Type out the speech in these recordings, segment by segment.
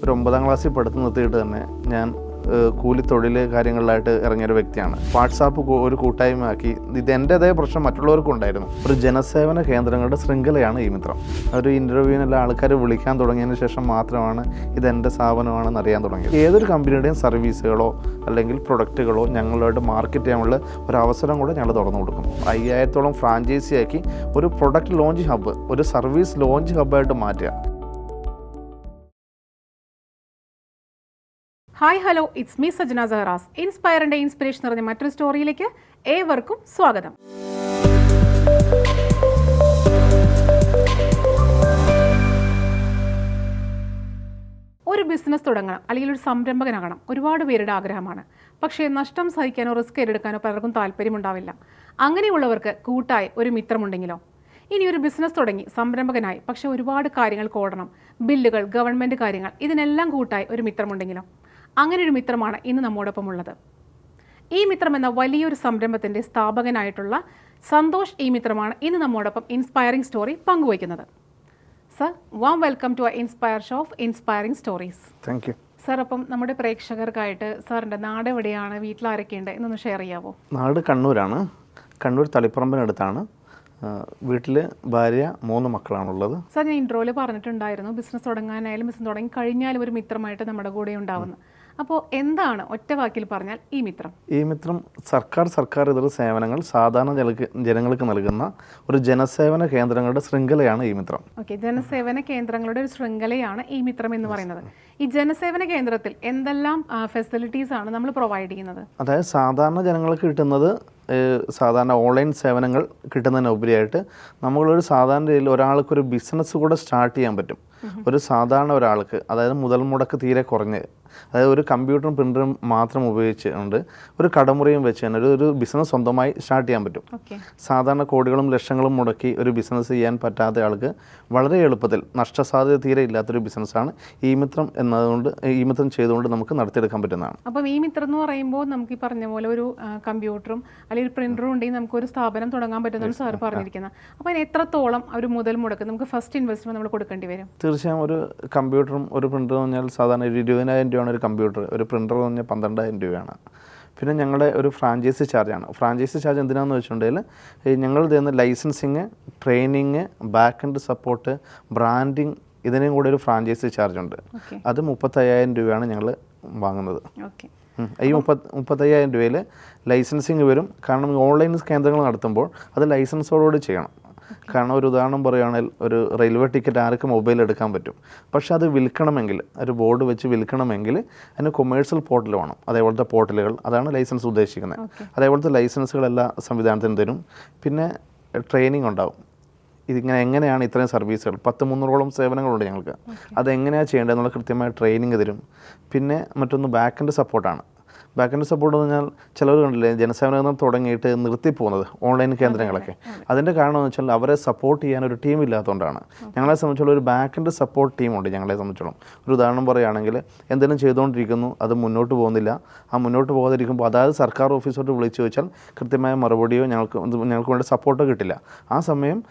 ഒരു 9ാം ക്ലാസ്സിൽ പഠിത്തം നിർത്തിയിട്ട് തന്നെ ഞാൻ കൂലിത്തൊഴിൽ കാര്യങ്ങളിലായിട്ട് ഇറങ്ങിയൊരു വ്യക്തിയാണ്. വാട്സാപ്പ് ഒരു കൂട്ടായ്മയാക്കി ഇത് എൻ്റേതായ പ്രശ്നം മറ്റുള്ളവർക്കും ഉണ്ടായിരുന്നു. ഒരു ജനസേവന കേന്ദ്രങ്ങളുടെ ശൃംഖലയാണ് ഈ മിത്രം. ഒരു ഇൻ്റർവ്യൂവിനെല്ലാം ആൾക്കാർ വിളിക്കാൻ തുടങ്ങിയതിന് ശേഷം മാത്രമാണ് ഇതെൻ്റെ സ്ഥാപനമാണെന്ന് അറിയാൻ തുടങ്ങിയത്. ഏതൊരു കമ്പനിയുടെയും സർവീസുകളോ അല്ലെങ്കിൽ പ്രൊഡക്റ്റുകളോ ഞങ്ങളായിട്ട് മാർക്കറ്റ് ചെയ്യാനുള്ള ഒരു അവസരം കൂടെ ഞങ്ങൾ തുറന്നു കൊടുക്കുന്നു. 5000-ഓളം ഫ്രാഞ്ചൈസിയാക്കി ഒരു പ്രൊഡക്റ്റ് ലോഞ്ച് ഹബ്ബ്, ഒരു സർവീസ് ലോഞ്ച് ഹബ്ബായിട്ട് മാറ്റുക. Hi hello, it's me Sajna സഹറാസ്. ഇൻസ്പയറിൻ്റെ ഇൻസ്പിറേഷൻ നിറഞ്ഞ മറ്റൊരു സ്റ്റോറിയിലേക്ക് ഏവർക്കും സ്വാഗതം. ഒരു ബിസിനസ് തുടങ്ങണം അല്ലെങ്കിൽ ഒരു സംരംഭകനാകണം ഒരുപാട് പേരുടെ ആഗ്രഹമാണ്. പക്ഷേ നഷ്ടം സഹിക്കാനോ റിസ്ക് ഏറ്റെടുക്കാനോ പലർക്കും താല്പര്യമുണ്ടാവില്ല. അങ്ങനെയുള്ളവർക്ക് കൂട്ടായി ഒരു മിത്രമുണ്ടെങ്കിലോ? ഇനി ഒരു ബിസിനസ് തുടങ്ങി സംരംഭകനായി, പക്ഷേ ഒരുപാട് കാര്യങ്ങൾ ഓടണം, ബില്ലുകൾ, ഗവൺമെൻറ് കാര്യങ്ങൾ, ഇതിനെല്ലാം കൂട്ടായി ഒരു മിത്രമുണ്ടെങ്കിലോ? അങ്ങനെ ഒരു മിത്രമാണ് ഇന്ന് നമ്മോടൊപ്പം ഉള്ളത്. ഈ മിത്രം എന്ന വലിയൊരു സംരംഭത്തിൻ്റെ സ്ഥാപകനായിട്ടുള്ള സന്തോഷ് ഈ മിത്രമാണ് ഇന്ന് നമ്മോടൊപ്പം ഇൻസ്പയറിംഗ് സ്റ്റോറി പങ്കുവയ്ക്കുന്നത്. Sir, warm welcome to inspire show of inspiring stories. Thank you sir. അപ്പം നമ്മുടെ പ്രേക്ഷകർക്കായിട്ട് സാറിൻ്റെ നാട് എവിടെയാണ്, വീട്ടിലാരൊക്കെയുണ്ട് എന്നൊന്ന് ഷെയർ ചെയ്യാമോ? നാട് കണ്ണൂരാണ്. കണ്ണൂർ തളിപ്പറമ്പിനടുത്താണ്. വീട്ടിൽ ഭാര്യ, 3 മക്കളാണുള്ളത്. സാർ, ഞാൻ ഇൻട്രോയിൽ പറഞ്ഞിട്ടുണ്ടായിരുന്നു ബിസിനസ് തുടങ്ങാനായാലും ബിസിനസ് തുടങ്ങി കഴിഞ്ഞാലും ഒരു മിത്രമായിട്ട് നമ്മുടെ കൂടെ ഉണ്ടാവുന്നത്. അപ്പോൾ എന്താണ് ഒറ്റ വാക്കിൽ പറഞ്ഞാൽ ഈ മിത്രം? ഈ മിത്രം സർക്കാർ ഇതര സേവനങ്ങൾ സാധാരണ ജനങ്ങൾക്ക് നൽകുന്ന ഒരു ജനസേവന കേന്ദ്രങ്ങളുടെ ശൃംഖലയാണ് ഈ മിത്രം. ഓക്കെ, ജനസേവന കേന്ദ്രങ്ങളുടെ ഒരു ശൃംഖലയാണ് ഈ മിത്രം എന്ന് പറയുന്നത്. ഈ ജനസേവന കേന്ദ്രത്തിൽ എന്തെല്ലാം ഫെസിലിറ്റീസ് ആണ് നമ്മൾ പ്രൊവൈഡ് ചെയ്യുന്നത്? അതായത് സാധാരണ ജനങ്ങൾക്ക് കിട്ടുന്നത് സാധാരണ ഓൺലൈൻ സേവനങ്ങൾ കിട്ടുന്നതിനുപരിയായിട്ട് നമ്മളൊരു സാധാരണ രീതിയിൽ ഒരാൾക്കൊരു ബിസിനസ് കൂടെ സ്റ്റാർട്ട് ചെയ്യാൻ പറ്റും. ഒരു സാധാരണ ഒരാൾക്ക്, അതായത് മുതൽ മുടക്ക് തീരെ കുറഞ്ഞ്, അതായത് ഒരു കമ്പ്യൂട്ടറും പ്രിൻ്ററും മാത്രം ഉപയോഗിച്ചുകൊണ്ട് ഒരു കടമുറിയും വെച്ച് തന്നെ ഒരു ബിസിനസ് സ്വന്തമായി സ്റ്റാർട്ട് ചെയ്യാൻ പറ്റും. സാധാരണ കോടികളും ലക്ഷങ്ങളും മുടക്കി ഒരു ബിസിനസ് ചെയ്യാൻ പറ്റാത്ത ആൾക്ക് വളരെ എളുപ്പത്തിൽ നഷ്ടസാധ്യത തീരെ ഇല്ലാത്തൊരു ബിസിനസ്സാണ് ഈ മിത്രം എന്നതുകൊണ്ട്, ഈ മിത്രം ചെയ്തുകൊണ്ട് നമുക്ക് നടത്തിയെടുക്കാൻ പറ്റുന്നതാണ്. അപ്പം ഈ മിത്രം എന്ന് പറയുമ്പോൾ നമുക്ക് ഈ പറഞ്ഞ പോലെ ഒരു കമ്പ്യൂട്ടറും അല്ലെങ്കിൽ പ്രിൻ്ററും ഉണ്ടെങ്കിൽ നമുക്കൊരു സ്ഥാപനം തുടങ്ങാൻ പറ്റുന്നതാണ് സാർ പറഞ്ഞിരിക്കുന്നത്. അപ്പോൾ അതിന് എത്രത്തോളം ഒരു മുതൽ മുടക്ക് നമുക്ക് ഫസ്റ്റ് ഇൻവെസ്റ്റ്മെൻറ്റ് നമ്മൾ കൊടുക്കേണ്ടി വരും? തീർച്ചയായും ഒരു കമ്പ്യൂട്ടറും ഒരു പ്രിൻ്ററും പറഞ്ഞാൽ സാധാരണ 20,000 രൂപയാണ് ഒരു കമ്പ്യൂട്ടർ. ഒരു പ്രിൻ്റർ എന്ന് പറഞ്ഞാൽ 12,000 രൂപയാണ്. പിന്നെ ഞങ്ങളുടെ ഒരു ഫ്രാഞ്ചൈസി ചാർജാണ്. ഫ്രാഞ്ചൈസി ചാർജ് എന്തിനാണെന്ന് വെച്ചിട്ടുണ്ടെങ്കിൽ ഞങ്ങൾ തരുന്ന licensing, training, back end support, branding, ഇതിനും കൂടെ ഒരു ഫ്രാഞ്ചൈസി ചാർജ് ഉണ്ട്. അത് 35,000 രൂപയാണ് ഞങ്ങൾ വാങ്ങുന്നത്. ഈ 35,000 രൂപയിൽ ലൈസൻസിങ് വരും. കാരണം ഓൺലൈൻ കേന്ദ്രങ്ങൾ നടത്തുമ്പോൾ അത് ലൈസൻസോടുകൂടി ചെയ്യണം. കാരണം ഒരു ഉദാഹരണം പറയുകയാണെങ്കിൽ ഒരു റെയിൽവേ ടിക്കറ്റ് ആർക്ക് മൊബൈൽ എടുക്കാൻ പറ്റും. പക്ഷെ അത് വിൽക്കണമെങ്കിൽ, ഒരു ബോർഡ് വെച്ച് വിൽക്കണമെങ്കിൽ അതിന് കൊമേഴ്സ്യൽ പോർട്ടൽ വേണം. അതേപോലത്തെ പോർട്ടലുകൾ, അതാണ് ലൈസൻസ് ഉദ്ദേശിക്കുന്നത്. അതേപോലത്തെ ലൈസൻസുകളെല്ലാം സംവിധാനത്തിന് തരും. പിന്നെ ട്രെയിനിങ് ഉണ്ടാവും. ഇതിങ്ങനെ എങ്ങനെയാണ് ഇത്രയും സർവീസുകൾ, 10-300ഓളം സേവനങ്ങളുണ്ട് ഞങ്ങൾക്ക്. അതെങ്ങനെയാണ് ചെയ്യേണ്ടതെന്നുള്ള കൃത്യമായ ട്രെയിനിങ് തരും. പിന്നെ മറ്റൊന്ന് ബാക്ക് എൻഡ് സപ്പോർട്ടാണ്. ബാക്ക് എൻഡ് സപ്പോർട്ട് എന്ന് പറഞ്ഞാൽ ചിലർ കണ്ടില്ലേ, ജനസേവന കേന്ദ്രം തുടങ്ങിയിട്ട് നിർത്തിപ്പോകുന്നത് ഓൺലൈൻ കേന്ദ്രങ്ങളൊക്കെ. അതിൻ്റെ കാരണം എന്ന് വെച്ചാൽ അവരെ സപ്പോർട്ട് ചെയ്യാൻ ഒരു ടീം ഇല്ലാത്തതുകൊണ്ടാണ്. ഞങ്ങളെ സംബന്ധിച്ചുള്ള ഒരു ബാക്ക് എൻഡ് സപ്പോർട്ട് ടീമുണ്ട് ഞങ്ങളെ സംബന്ധിച്ചോളം. ഒരു ഉദാഹരണം പറയുകയാണെങ്കിൽ, എന്തെങ്കിലും ചെയ്തുകൊണ്ടിരിക്കുന്നു, അത് മുന്നോട്ട് പോകുന്നില്ല, ആ മുന്നോട്ട് പോകാതിരിക്കുമ്പോൾ അതായത് സർക്കാർ ഓഫീസോട്ട് വിളിച്ചു ചോദിച്ചാൽ കൃത്യമായ മറുപടിയോ ഞങ്ങൾക്ക് വേണ്ട സപ്പോർട്ടോ കിട്ടില്ല. ആ സമയം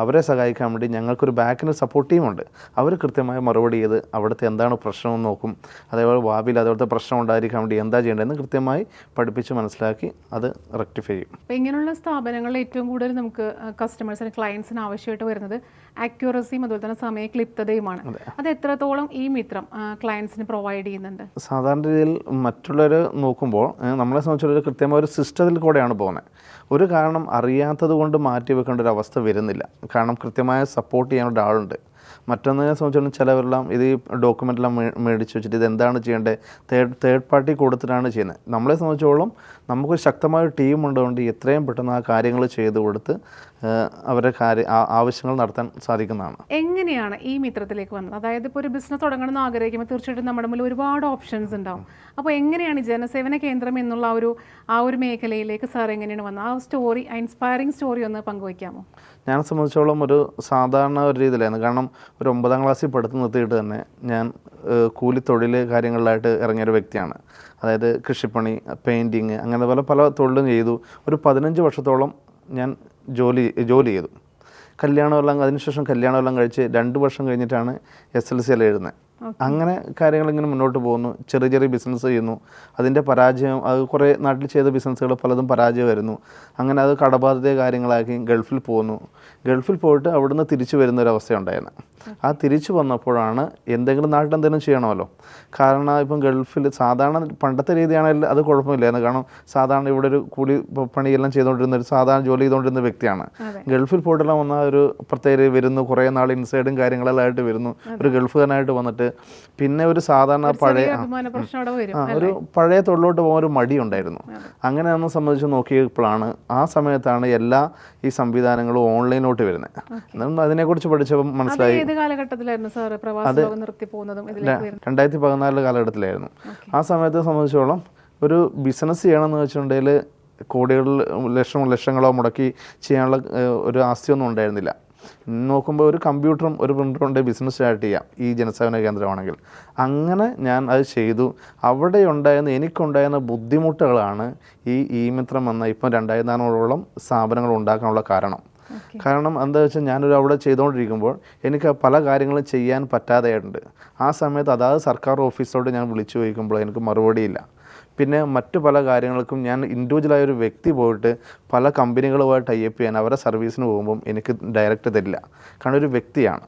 അവരെ സഹായിക്കാൻ വേണ്ടി ഞങ്ങൾക്കൊരു ബാക്ക് എൻഡ് സപ്പോർട്ട് ടീമുണ്ട്. അവർ കൃത്യമായ മറുപടി ചെയ്ത് അവിടുത്തെ എന്താണ് പ്രശ്നമെന്ന് നോക്കും. അതേപോലെ ഭാവിയിൽ അതേപോലത്തെ പ്രശ്നം ഉണ്ടായിരിക്കാൻ വേണ്ടി എന്താ ചെയ്യേണ്ടതെന്ന് കൃത്യമായി പഠിപ്പിച്ച് മനസ്സിലാക്കി അത് റെക്ടിഫൈ ചെയ്യും. അപ്പോൾ ഇങ്ങനെയുള്ള സ്ഥാപനങ്ങളിൽ ഏറ്റവും കൂടുതൽ നമുക്ക് കസ്റ്റമേഴ്സിന്, ക്ലയൻസിന് ആവശ്യമായിട്ട് വരുന്നത് ആക്യുറസിയും അതുപോലെ തന്നെ സമയ ക്ലിപ്തതയുമാണ്. അത് എത്രത്തോളം ഈ മിത്രം ക്ലയൻസിന് പ്രൊവൈഡ് ചെയ്യുന്നുണ്ട്? സാധാരണ രീതിയിൽ മറ്റുള്ളവർ നോക്കുമ്പോൾ നമ്മളെ സംബന്ധിച്ചുള്ള കൃത്യമായ ഒരു സിസ്റ്റത്തിൽ കൂടെയാണ് പോകുന്നത്. ഒരു കാരണം അറിയാത്തത് കൊണ്ട് മാറ്റി വെക്കേണ്ട ഒരു അവസ്ഥ വരുന്നില്ല. കാരണം കൃത്യമായ സപ്പോർട്ട് ചെയ്യാനുള്ള ആളുണ്ട്. മറ്റൊന്നിനെ സംബന്ധിച്ചിടത്തോളം ചിലവരെല്ലാം ഇത് ഡോക്യുമെൻ്റെല്ലാം മേടിച്ച് വെച്ചിട്ട് ഇതെന്താണ് ചെയ്യേണ്ടത് തേർഡ് പാർട്ടി കൊടുത്തിട്ടാണ് ചെയ്യുന്നത്. നമ്മളെ സംബന്ധിച്ചോളം നമുക്കൊരു ശക്തമായ ടീം ഉള്ളതുകൊണ്ട് എത്രയും പെട്ടെന്ന് ആ കാര്യങ്ങൾ ചെയ്ത് കൊടുത്ത് അവരുടെ ആവശ്യങ്ങൾ നടത്താൻ സാധിക്കുന്നതാണ്. എങ്ങനെയാണ് ഈ മിത്രത്തിലേക്ക് വന്നത്? അതായത് ഇപ്പോൾ ഒരു ബിസിനസ് തുടങ്ങണമെന്ന് ആഗ്രഹിക്കുമ്പോൾ തീർച്ചയായിട്ടും നമ്മുടെ മുന്നിൽ ഒരുപാട് ഓപ്ഷൻസ് ഉണ്ടാവും. അപ്പോൾ എങ്ങനെയാണ് ജനസേവന കേന്ദ്രം എന്നുള്ള ആ ഒരു മേഖലയിലേക്ക് സാർ എങ്ങനെയാണ് വന്നത്? ആ സ്റ്റോറി, ഇൻസ്പയറിംഗ് സ്റ്റോറി ഒന്ന് പങ്കുവയ്ക്കാമോ? ഞാൻ സംബന്ധിച്ചോളം ഒരു സാധാരണ ഒരു രീതിയിലായിരുന്നു. കാരണം ഒരു 9ാം ക്ലാസ്സിൽ പഠിത്തം നിർത്തിയിട്ട് തന്നെ ഞാൻ കൂലിത്തൊഴിൽ കാര്യങ്ങളിലായിട്ട് ഇറങ്ങിയൊരു വ്യക്തിയാണ്. അതായത് കൃഷിപ്പണി, പെയിൻറ്റിങ്, അങ്ങനെ പല തൊഴിലും ചെയ്തു. ഒരു 15 വർഷത്തോളം ഞാൻ ജോലി ചെയ്തു. കല്യാണമെല്ലാം അതിനുശേഷം കല്യാണമെല്ലാം കഴിച്ച് 2 വർഷം കഴിഞ്ഞിട്ടാണ് SLC എഴുതുന്നത്. അങ്ങനെ കാര്യങ്ങൾ ഇങ്ങനെ മുന്നോട്ട് പോകുന്നു. ചെറിയ ചെറിയ ബിസിനസ് ചെയ്യുന്നു. അതിൻ്റെ പരാജയം, അത് കുറേ നാട്ടിൽ ചെയ്ത ബിസിനസ്സുകൾ പലതും പരാജയമായിരുന്നു. അങ്ങനെ അത് കടബാധ്യത കാര്യങ്ങളാക്കി ഗൾഫിൽ പോകുന്നു. ഗൾഫിൽ പോയിട്ട് അവിടുന്ന് തിരിച്ചു വരുന്ന ഒരു അവസ്ഥയുണ്ടായിരുന്നു. ആ തിരിച്ചു വന്നപ്പോഴാണ് എന്തെങ്കിലും നാട്ടിൽ എന്തെങ്കിലും ചെയ്യണമല്ലോ. കാരണം ഇപ്പം ഗൾഫിൽ സാധാരണ പണ്ടത്തെ രീതിയാണെങ്കിൽ അത് കുഴപ്പമില്ലായിരുന്നു. കാരണം സാധാരണ ഇവിടെ ഒരു കൂലി പണിയെല്ലാം ചെയ്തുകൊണ്ടിരുന്ന ഒരു സാധാരണ ജോലി ചെയ്തുകൊണ്ടിരുന്ന വ്യക്തിയാണ്. ഗൾഫിൽ പോയിട്ടെല്ലാം വന്ന ഒരു പ്രത്യേക വരുന്നു, കുറേ നാൾ ഇൻസൈഡും കാര്യങ്ങളെല്ലാം ആയിട്ട് വരുന്നു, ഒരു ഗൾഫുകാരനായിട്ട് വന്നിട്ട് പിന്നെ ഒരു സാധാരണ ഒരു പഴയ തൊഴിലോട്ട് പോകാൻ ഒരു മടി ഉണ്ടായിരുന്നു. അങ്ങനെ ഒന്ന് സംബന്ധിച്ച് നോക്കിയപ്പോഴാണ് ആ സമയത്താണ് എല്ലാ ഈ സംവിധാനങ്ങളും ഓൺലൈനോട്ട് വരുന്നത്. അതിനെക്കുറിച്ച് പഠിച്ചപ്പോൾ മനസ്സിലായി. 2014 കാലഘട്ടത്തിലായിരുന്നു. ആ സമയത്തെ സംബന്ധിച്ചോളം ഒരു ബിസിനസ് ചെയ്യണമെന്ന് വെച്ചിട്ടുണ്ടെങ്കിൽ കോടികളിൽ ലക്ഷങ്ങളോ മുടക്കി ചെയ്യാനുള്ള ഒരു ആസ്തിയൊന്നും ഉണ്ടായിരുന്നില്ല. നോക്കുമ്പോൾ ഒരു കമ്പ്യൂട്ടറും ഒരു പ്രിൻ്ററും കൊണ്ട് ബിസിനസ് സ്റ്റാർട്ട് ചെയ്യാം ഈ ജനസേവന കേന്ദ്രമാണെങ്കിൽ. അങ്ങനെ ഞാൻ അത് ചെയ്തു. അവിടെ എനിക്കുണ്ടായിരുന്ന ബുദ്ധിമുട്ടുകളാണ് ഈ മിത്രം എന്ന ഇപ്പം 2400ഓളം സ്ഥാപനങ്ങൾ ഉണ്ടാക്കാനുള്ള കാരണം. കാരണം എന്താ വെച്ചാൽ ഞാനൊരു അവിടെ ചെയ്തുകൊണ്ടിരിക്കുമ്പോൾ എനിക്ക് പല കാര്യങ്ങളും ചെയ്യാൻ പറ്റാതെയായിട്ടുണ്ട്. ആ സമയത്ത് അതായത് സർക്കാർ ഓഫീസോട് ഞാൻ വിളിച്ചു ചോദിക്കുമ്പോൾ എനിക്ക് മറുപടിയില്ല. പിന്നെ മറ്റു പല കാര്യങ്ങൾക്കും ഞാൻ ഇൻഡിവിജ്വലായൊരു വ്യക്തി പോയിട്ട് പല കമ്പനികളുമായി ടൈപ്പ് ചെയ്യാൻ അവരുടെ സർവീസിന് പോകുമ്പം എനിക്ക് ഡയറക്റ്റ് തരില്ല. കാരണം ഒരു വ്യക്തിയാണ്,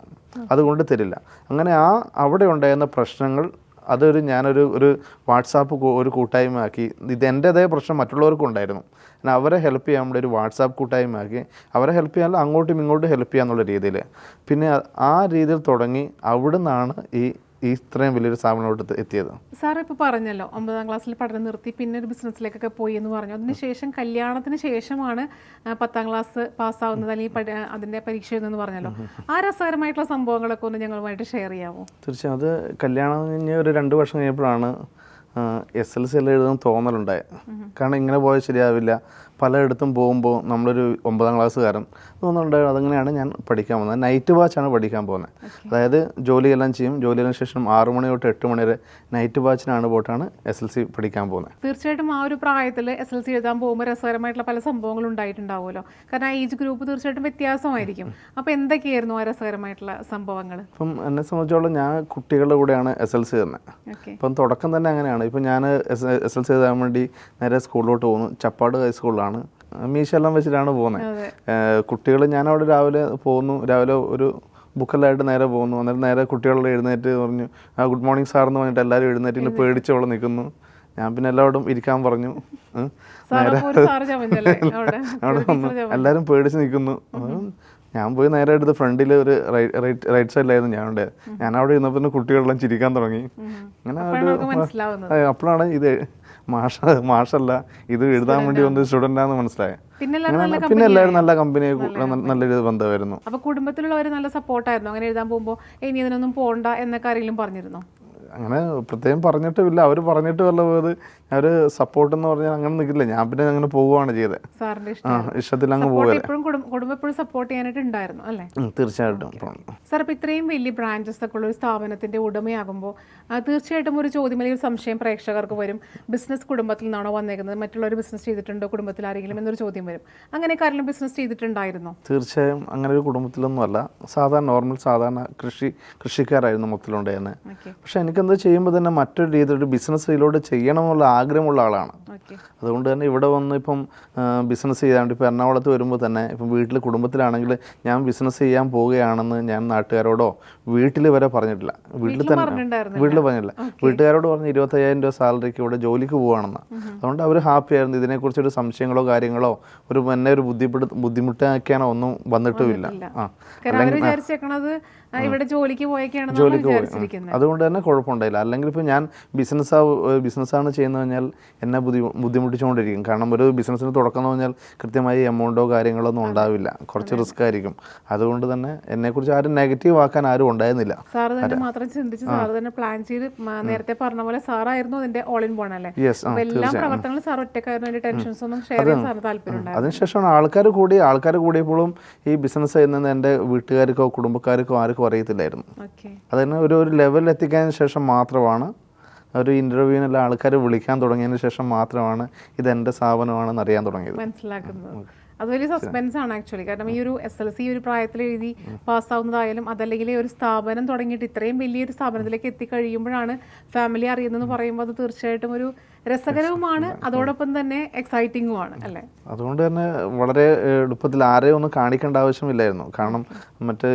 അതുകൊണ്ട് തരില്ല. അങ്ങനെ അവിടെ ഉണ്ടായിരുന്ന പ്രശ്നങ്ങൾ ഞാനൊരു വാട്സാപ്പ് ഒരു കൂട്ടായ്മയാക്കി. ഇത് എൻ്റേതായ പ്രശ്നം മറ്റുള്ളവർക്കും ഉണ്ടായിരുന്നു. ഞാൻ അവരെ ഹെൽപ്പ് ചെയ്യാൻ വേണ്ടി ഒരു വാട്സാപ്പ് കൂട്ടായ്മയാക്കി. അവരെ ഹെൽപ്പ് ചെയ്യാൻ അങ്ങോട്ടും ഇങ്ങോട്ടും ഹെൽപ്പ് ചെയ്യാന്നുള്ള രീതിയിൽ പിന്നെ ആ രീതിയിൽ തുടങ്ങി. അവിടെ നിന്നാണ് ഇത്രയും വലിയൊരു സ്ഥാപനത്തോട്ട് എത്തിയത്. സാർ ഇപ്പോൾ പറഞ്ഞല്ലോ 9ാം ക്ലാസ്സിൽ പഠനം നിർത്തി പിന്നെ ഒരു ബിസിനസ്സിലേക്കൊക്കെ പോയി എന്ന് പറഞ്ഞു. അതിനുശേഷം കല്യാണത്തിന് ശേഷമാണ് 10ാം ക്ലാസ് പാസ്സാവുന്നത് അല്ലെങ്കിൽ അതിൻ്റെ പരീക്ഷ എഴുതുന്നത് പറഞ്ഞല്ലോ. ആ രസകരമായിട്ടുള്ള സംഭവങ്ങളൊക്കെ ഒന്ന് ഞങ്ങളുമായിട്ട് ഷെയർ ചെയ്യാമോ? തീർച്ചയായും. അത് കല്യാണം കഴിഞ്ഞ് ഒരു 2 വർഷം കഴിഞ്ഞപ്പോഴാണ് SLC എല്ലാം എഴുതാൻ തോന്നലുണ്ടായത്. കാരണം ഇങ്ങനെ പോയാൽ ശരിയാവില്ല. പലയിടത്തും പോകുമ്പോൾ നമ്മളൊരു 9ാം ക്ലാസ്സുകാരൻ തോന്നുന്നുണ്ടായിരുന്നു. അതങ്ങനെയാണ് ഞാൻ പഠിക്കാൻ പോകുന്നത്. നൈറ്റ് വാച്ചാണ് പഠിക്കാൻ പോകുന്നത്. അതായത് ജോലിയെല്ലാം ചെയ്യും. ജോലിയെല്ലാം ശേഷം 6 മണി തൊട്ട് 8 മണി വരെ നൈറ്റ് വാച്ചിനാണ് പോയിട്ടാണ് SLC പഠിക്കാൻ പോകുന്നത്. തീർച്ചയായിട്ടും ആ ഒരു പ്രായത്തിൽ SLC എഴുതാൻ പോകുമ്പോൾ രസകരമായിട്ടുള്ള പല സംഭവങ്ങളും ഉണ്ടായിട്ടുണ്ടാവുമല്ലോ. കാരണം ഏജ് ഗ്രൂപ്പ് തീർച്ചയായിട്ടും വ്യത്യാസമായിരിക്കും. അപ്പോൾ എന്തൊക്കെയായിരുന്നു ആ രസകരമായിട്ടുള്ള സംഭവങ്ങൾ? ഇപ്പം എന്നെ സംബന്ധിച്ചോളം ഞാൻ കുട്ടികളുടെ കൂടെയാണ് SLC തന്നെ. ഇപ്പം തുടക്കം തന്നെ അങ്ങനെയാണ്. ഇപ്പം ഞാൻ SLC എഴുതാൻ വേണ്ടി നേരെ സ്കൂളിലോട്ട് പോകുന്നു. ചപ്പാട് ഹൈസ്കൂളിലാണ്. മീശെല്ലാം വെച്ചിട്ടാണ് പോകുന്നത്. കുട്ടികൾ ഞാനവിടെ രാവിലെ പോകുന്നു. രാവിലെ ഒരു ബുക്കെല്ലായിട്ട് നേരെ പോകുന്നു. അന്നേരം നേരെ കുട്ടികളുടെ എഴുന്നേറ്റ് പറഞ്ഞു ഗുഡ് മോർണിംഗ് സാർ എന്ന് പറഞ്ഞിട്ട് എല്ലാവരും എഴുന്നേറ്റ് പേടിച്ചോളം നിൽക്കുന്നു. ഞാൻ പിന്നെ എല്ലാവരും ഇരിക്കാൻ പറഞ്ഞു. നേരെ അവിടെ വന്നു. എല്ലാവരും പേടിച്ച് നിൽക്കുന്നു. ഞാൻ പോയി നേരെ എടുത്ത് ഫ്രണ്ടിൽ ഒരു റൈറ്റ് സൈഡിലായിരുന്നു ഞാൻ അവിടെ ഇരുന്നപ്പോൾ കുട്ടികളെല്ലാം ചിരിക്കാൻ തുടങ്ങി. അങ്ങനെ അപ്പോഴാണ് ഇത് മാഷല്ല, ഇത് എഴുതാൻ വേണ്ടി വന്ന സ്റ്റുഡൻ്റാന്ന് മനസ്സിലായത്. പിന്നെ എല്ലാവരും നല്ല കമ്പനി, നല്ലൊരു ബന്ധമായിരുന്നു. അപ്പോൾ കുടുംബത്തിലുള്ളവർ നല്ല സപ്പോർട്ടായിരുന്നു അങ്ങനെ എഴുതാൻ പോകുമ്പോൾ? ഇനി ഇതിനൊന്നും പോകണ്ട എന്നൊക്കെ ആരെങ്കിലും പറഞ്ഞിരുന്നോ? അങ്ങനെ പ്രത്യേകം പറഞ്ഞിട്ടുമില്ല. അവർ പറഞ്ഞിട്ട് വല്ല പോയത് അവർ സപ്പോർട്ട് എന്ന് പറഞ്ഞാൽ അങ്ങനെ നിൽക്കില്ല. ഞാൻ പിന്നെ അങ്ങനെ പോവുകയാണ് ചെയ്തത്. ഇഷ്ടത്തിൽ അങ്ങ് പോകല്ലേ. കുടുംബം എപ്പോഴും സപ്പോർട്ട് ചെയ്യാനായിട്ട് ഉണ്ടായിരുന്നു അല്ലേ? തീർച്ചയായിട്ടും. സാർ, ഇപ്പോൾ ഇത്രയും വലിയ ബ്രാഞ്ചസ് ഒക്കെ ഉള്ള ഒരു സ്ഥാപനത്തിന്റെ ഉടമയാകുമ്പോൾ തീർച്ചയായിട്ടും ഒരു ചോദ്യം അല്ലെങ്കിൽ ഒരു സംശയം പ്രേക്ഷകർക്ക് വരും. ബിസിനസ് കുടുംബത്തിൽ നിന്നാണോ വന്നേക്കുന്നത്? മറ്റുള്ളവർ ബിസിനസ് ചെയ്തിട്ടുണ്ടോ കുടുംബത്തിൽ ആരെങ്കിലും എന്നൊരു ചോദ്യം വരും. അങ്ങനെയൊക്കെ ആരെങ്കിലും ബിസിനസ് ചെയ്തിട്ടുണ്ടായിരുന്നോ? തീർച്ചയായും അങ്ങനെ ഒരു കുടുംബത്തിലൊന്നും അല്ല. സാധാരണ കൃഷിക്കാരായിരുന്നു മൊത്തത്തിലുണ്ടായിരുന്നത്. പക്ഷെ എനിക്കെന്താ ചെയ്യുമ്പോൾ തന്നെ മറ്റൊരു രീതിയിൽ ഒരു ബിസിനസ്സിലോട്ട് ചെയ്യണമെന്നുള്ള ആഗ്രഹമുള്ള ആളാണ്. അതുകൊണ്ട് തന്നെ ഇവിടെ വന്ന് ഇപ്പം ബിസിനസ് ചെയ്യാണ്ട് ഇപ്പോൾ എറണാകുളത്ത് വരുമ്പോൾ തന്നെ ഇപ്പം വീട്ടിൽ കുടുംബത്തിലാണെങ്കിൽ ഞാൻ ബിസിനസ് ചെയ്യാൻ പോവുകയാണെന്ന് ഞാൻ നാട്ടുകാരോടോ വീട്ടിൽ വരെ പറഞ്ഞിട്ടില്ല. വീട്ടിൽ പറഞ്ഞില്ല. വീട്ടുകാരോട് പറഞ്ഞ് 25,000 രൂപ സാലറിക്ക് ഇവിടെ ജോലിക്ക് പോവുകയാണെന്ന്. അതുകൊണ്ട് അവർ ഹാപ്പി ആയിരുന്നു. ഇതിനെക്കുറിച്ചൊരു സംശയങ്ങളോ കാര്യങ്ങളോ എന്നെ ഒരു ബുദ്ധിമുട്ടാക്കിയാണോ ഒന്നും വന്നിട്ടുമില്ല. അതുകൊണ്ട് തന്നെ കുഴപ്പമുണ്ടായില്ല. അല്ലെങ്കിൽ ഇപ്പോൾ ഞാൻ ബിസിനസ്സാണ് ചെയ്യുന്നത് കഴിഞ്ഞാൽ എന്നെ ബുദ്ധിമുട്ടിച്ചുകൊണ്ടിരിക്കും. കാരണം ഒരു ബിസിനസ്സിന് തുടക്കം എന്ന് പറഞ്ഞാൽ കൃത്യമായി എമൗണ്ടോ കാര്യങ്ങളൊന്നും ഉണ്ടാവില്ല. കുറച്ച് റിസ്ക് ആയിരിക്കും. അതുകൊണ്ട് തന്നെ എന്നെക്കുറിച്ച് ആരും നെഗറ്റീവ് ആക്കാൻ ആരും ഉണ്ടായിരുന്നില്ല. സാർ തന്നെ മാത്രം ചിന്തിച്ച് സാർ തന്നെ പ്ലാൻ ചെയ്ത് നേരത്തെ പറഞ്ഞ പോലെ സാറായിരുന്നു അതിന്റെ ഓൾ ഇൻ വൺ അല്ലേ? എല്ലാ പ്രവർത്തനങ്ങളും സാർ ഒറ്റക്കായിരുന്നു. ടെൻഷൻസ് ഒന്നും ഷെയർ ചെയ്യാൻ സാറിന് താല്പര്യം? അതിനുശേഷമാണ് ആൾക്കാർ കൂടിയപ്പോഴും ഈ ബിസിനസ് ചെയ്യുന്നത് എൻ്റെ വീട്ടുകാർക്കോ കുടുംബക്കാർക്കോ ആർക്കും അറിയത്തില്ലായിരുന്നു. അതിന് ഒരു ലെവലിൽ എത്തിക്കാതിന് ശേഷം മാത്രമാണ്, ഒരു ഇൻ്റർവ്യൂവിനെല്ലാം ആൾക്കാർ വിളിക്കാൻ തുടങ്ങിയതിന് ശേഷം മാത്രമാണ് ഇതെൻ്റെ സ്ഥാപനമാണെന്ന് അറിയാൻ തുടങ്ങിയത്. മനസ്സിലാക്കുന്നത്. അത് വലിയ സസ്പെൻസ് ആണ് ആക്ച്വലി. കാരണം ഈ ഒരു SLC ഒരു പ്രായത്തിൽ എഴുതി പാസ്സാവുന്നതായാലും അതല്ലെങ്കിൽ ഒരു സ്ഥാപനം തുടങ്ങിയിട്ട് ഇത്രയും വലിയൊരു സ്ഥാപനത്തിലേക്ക് എത്തിക്കഴിയുമ്പോഴാണ് ഫാമിലി അറിയുന്നതെന്ന് പറയുമ്പോൾ അത് തീർച്ചയായിട്ടും ഒരു രസകരവുമാണ്, അതോടൊപ്പം തന്നെ എക്സൈറ്റിങ്ങുമാണ് അല്ലേ? അതുകൊണ്ട് തന്നെ വളരെ എളുപ്പത്തിൽ ആരെയും ഒന്നും കാണിക്കേണ്ട ആവശ്യമില്ലായിരുന്നു. കാരണം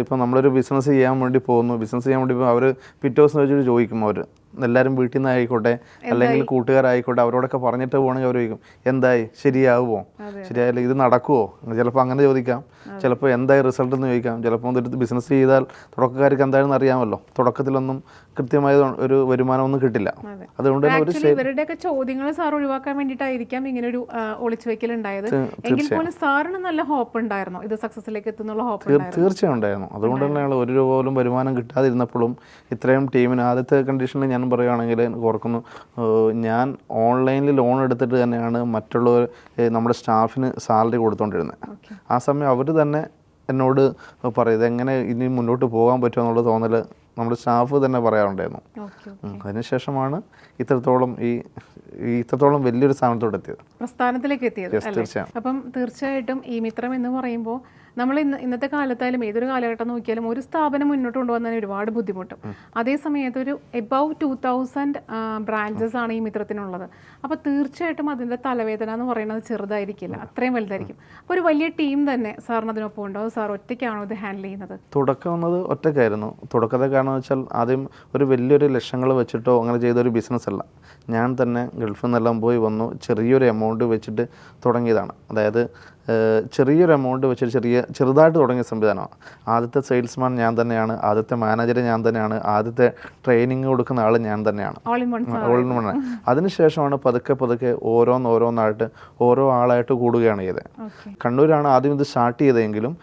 ഇപ്പോൾ നമ്മളൊരു ബിസിനസ് ചെയ്യാൻ വേണ്ടി പോകുന്നു, ബിസിനസ് ചെയ്യാൻ വേണ്ടി അവർ പിറ്റേ ദിവസം വെച്ചിട്ട് ചോദിക്കും, അവർ എല്ലാവരും വീട്ടിൽ നിന്ന് ആയിക്കോട്ടെ അല്ലെങ്കിൽ കൂട്ടുകാരായിക്കോട്ടെ അവരോടൊക്കെ പറഞ്ഞിട്ട് പോകണമെങ്കിൽ അവർ ചോദിക്കും എന്തായി, ശരിയാവുമോ, ശരിയായില്ല ഇത് നടക്കുമോ, ചിലപ്പോൾ അങ്ങനെ ചോദിക്കാം, ചിലപ്പോൾ എന്തായി റിസൾട്ട് എന്ന് ചോദിക്കാം, ചിലപ്പോൾ ഒരു ബിസിനസ് ചെയ്താൽ തുടക്കക്കാർക്ക് എന്താണെന്ന് അറിയാമല്ലോ, തുടക്കത്തിലൊന്നും കൃത്യമായ ഒരു വരുമാനമൊന്നും കിട്ടില്ല. അതുകൊണ്ട് തന്നെ ഇവരുടെയൊക്കെ ചോദ്യങ്ങൾ സാർ ഒഴിവാക്കാൻ വേണ്ടിയിട്ടായിരിക്കാം ഇങ്ങനെ ഒരു ഒളിച്ചു വെക്കൽ ഉണ്ടായത്. എങ്കിൽ പോലും സാറിന് നല്ല ഹോപ്പ് ഉണ്ടായിരുന്നു ഇത് സക്സസിലേക്ക് എത്തുന്നുള്ള ഹോപ്പ്? തീർച്ചയായും ഉണ്ടായിരുന്നു. അതുകൊണ്ട് തന്നെയാണ് ഒരു രൂപ പോലും വരുമാനം കിട്ടാതിരുന്നപ്പോഴും ഇത്രയും ടീമിന് ആദ്യത്തെ കണ്ടീഷനിൽ ഞാൻ പറയുകയാണെങ്കിൽ എനിക്ക് ഓർക്കുന്നു, ഞാൻ ഓൺലൈനിൽ ലോൺ എടുത്തിട്ട് തന്നെയാണ് മറ്റുള്ളവർ നമ്മുടെ സ്റ്റാഫിന് സാലറി കൊടുത്തുകൊണ്ടിരുന്നത്. ആ സമയം അവർ തന്നെ എന്നോട് പറയും ഇതെങ്ങനെ ഇനി മുന്നോട്ട് പോകാൻ പറ്റുമോ എന്നുള്ള തോന്നൽ നമ്മുടെ സ്റ്റാഫ് തന്നെ പറയാറുണ്ടായിരുന്നു. അതിനുശേഷമാണ് ഇത്രത്തോളം വലിയൊരു സ്ഥാനത്തോട് പ്രസ്ഥാനത്തിലേക്ക് എത്തിയത്. അപ്പം തീർച്ചയായിട്ടും ഈ മിത്രം എന്ന് പറയുമ്പോൾ നമ്മൾ ഇന്നത്തെ കാലത്തായാലും ഏതൊരു കാലഘട്ടം നോക്കിയാലും ഒരു സ്ഥാപനം മുന്നോട്ട് കൊണ്ടുപോകുന്നതിന് ഒരുപാട് ബുദ്ധിമുട്ടും. അതേ സമയത്ത് ഒരു എബവ് 2000 ബ്രാഞ്ചസ് ആണ് ഈ മിത്രത്തിനുള്ളത്. അപ്പോൾ തീർച്ചയായിട്ടും അതിൻ്റെ തലവേദന എന്ന് പറയുന്നത് ചെറുതായിരിക്കില്ല, അത്രയും വലുതായിരിക്കും. അപ്പോൾ ഒരു വലിയ ടീം തന്നെ സാറിന് അതിനൊപ്പം ഉണ്ടോ, സാർ ഒറ്റയ്ക്കാണോ ഇത് ഹാൻഡിൽ ചെയ്യുന്നത്? തുടക്കം വന്നത് ഒറ്റയ്ക്കായിരുന്നു. തുടക്കത്തെ കാരണം വെച്ചാൽ ആദ്യം ഒരു വലിയൊരു ലക്ഷങ്ങൾ വെച്ചിട്ടോ അങ്ങനെ ചെയ്തൊരു ബിസിനസ് അല്ല. ഞാൻ തന്നെ ഗൾഫിൽ നിന്നെല്ലാം പോയി വന്നു ചെറിയൊരു എമൗണ്ട് വെച്ചിട്ട് തുടങ്ങിയതാണ്. അതായത് ചെറിയൊരു എമൗണ്ട് വെച്ചിട്ട് ചെറുതായിട്ട് തുടങ്ങിയ സംവിധാനമാണ്. ആദ്യത്തെ സെയിൽസ്മാൻ ഞാൻ തന്നെയാണ്, ആദ്യത്തെ മാനേജർ ഞാൻ തന്നെയാണ്, ആദ്യത്തെ ട്രെയിനിങ് കൊടുക്കുന്ന ആൾ ഞാൻ തന്നെയാണ്, ഓൾ ഇൻ വൺ. അതിനുശേഷമാണ് പതുക്കെ ഓരോന്നായിട്ട് ഓരോ ആളായിട്ട് കൂടുകയാണ് ചെയ്തത്. കണ്ണൂരാണ് ആദ്യം ഇത് സ്റ്റാർട്ട് ചെയ്തതെങ്കിലും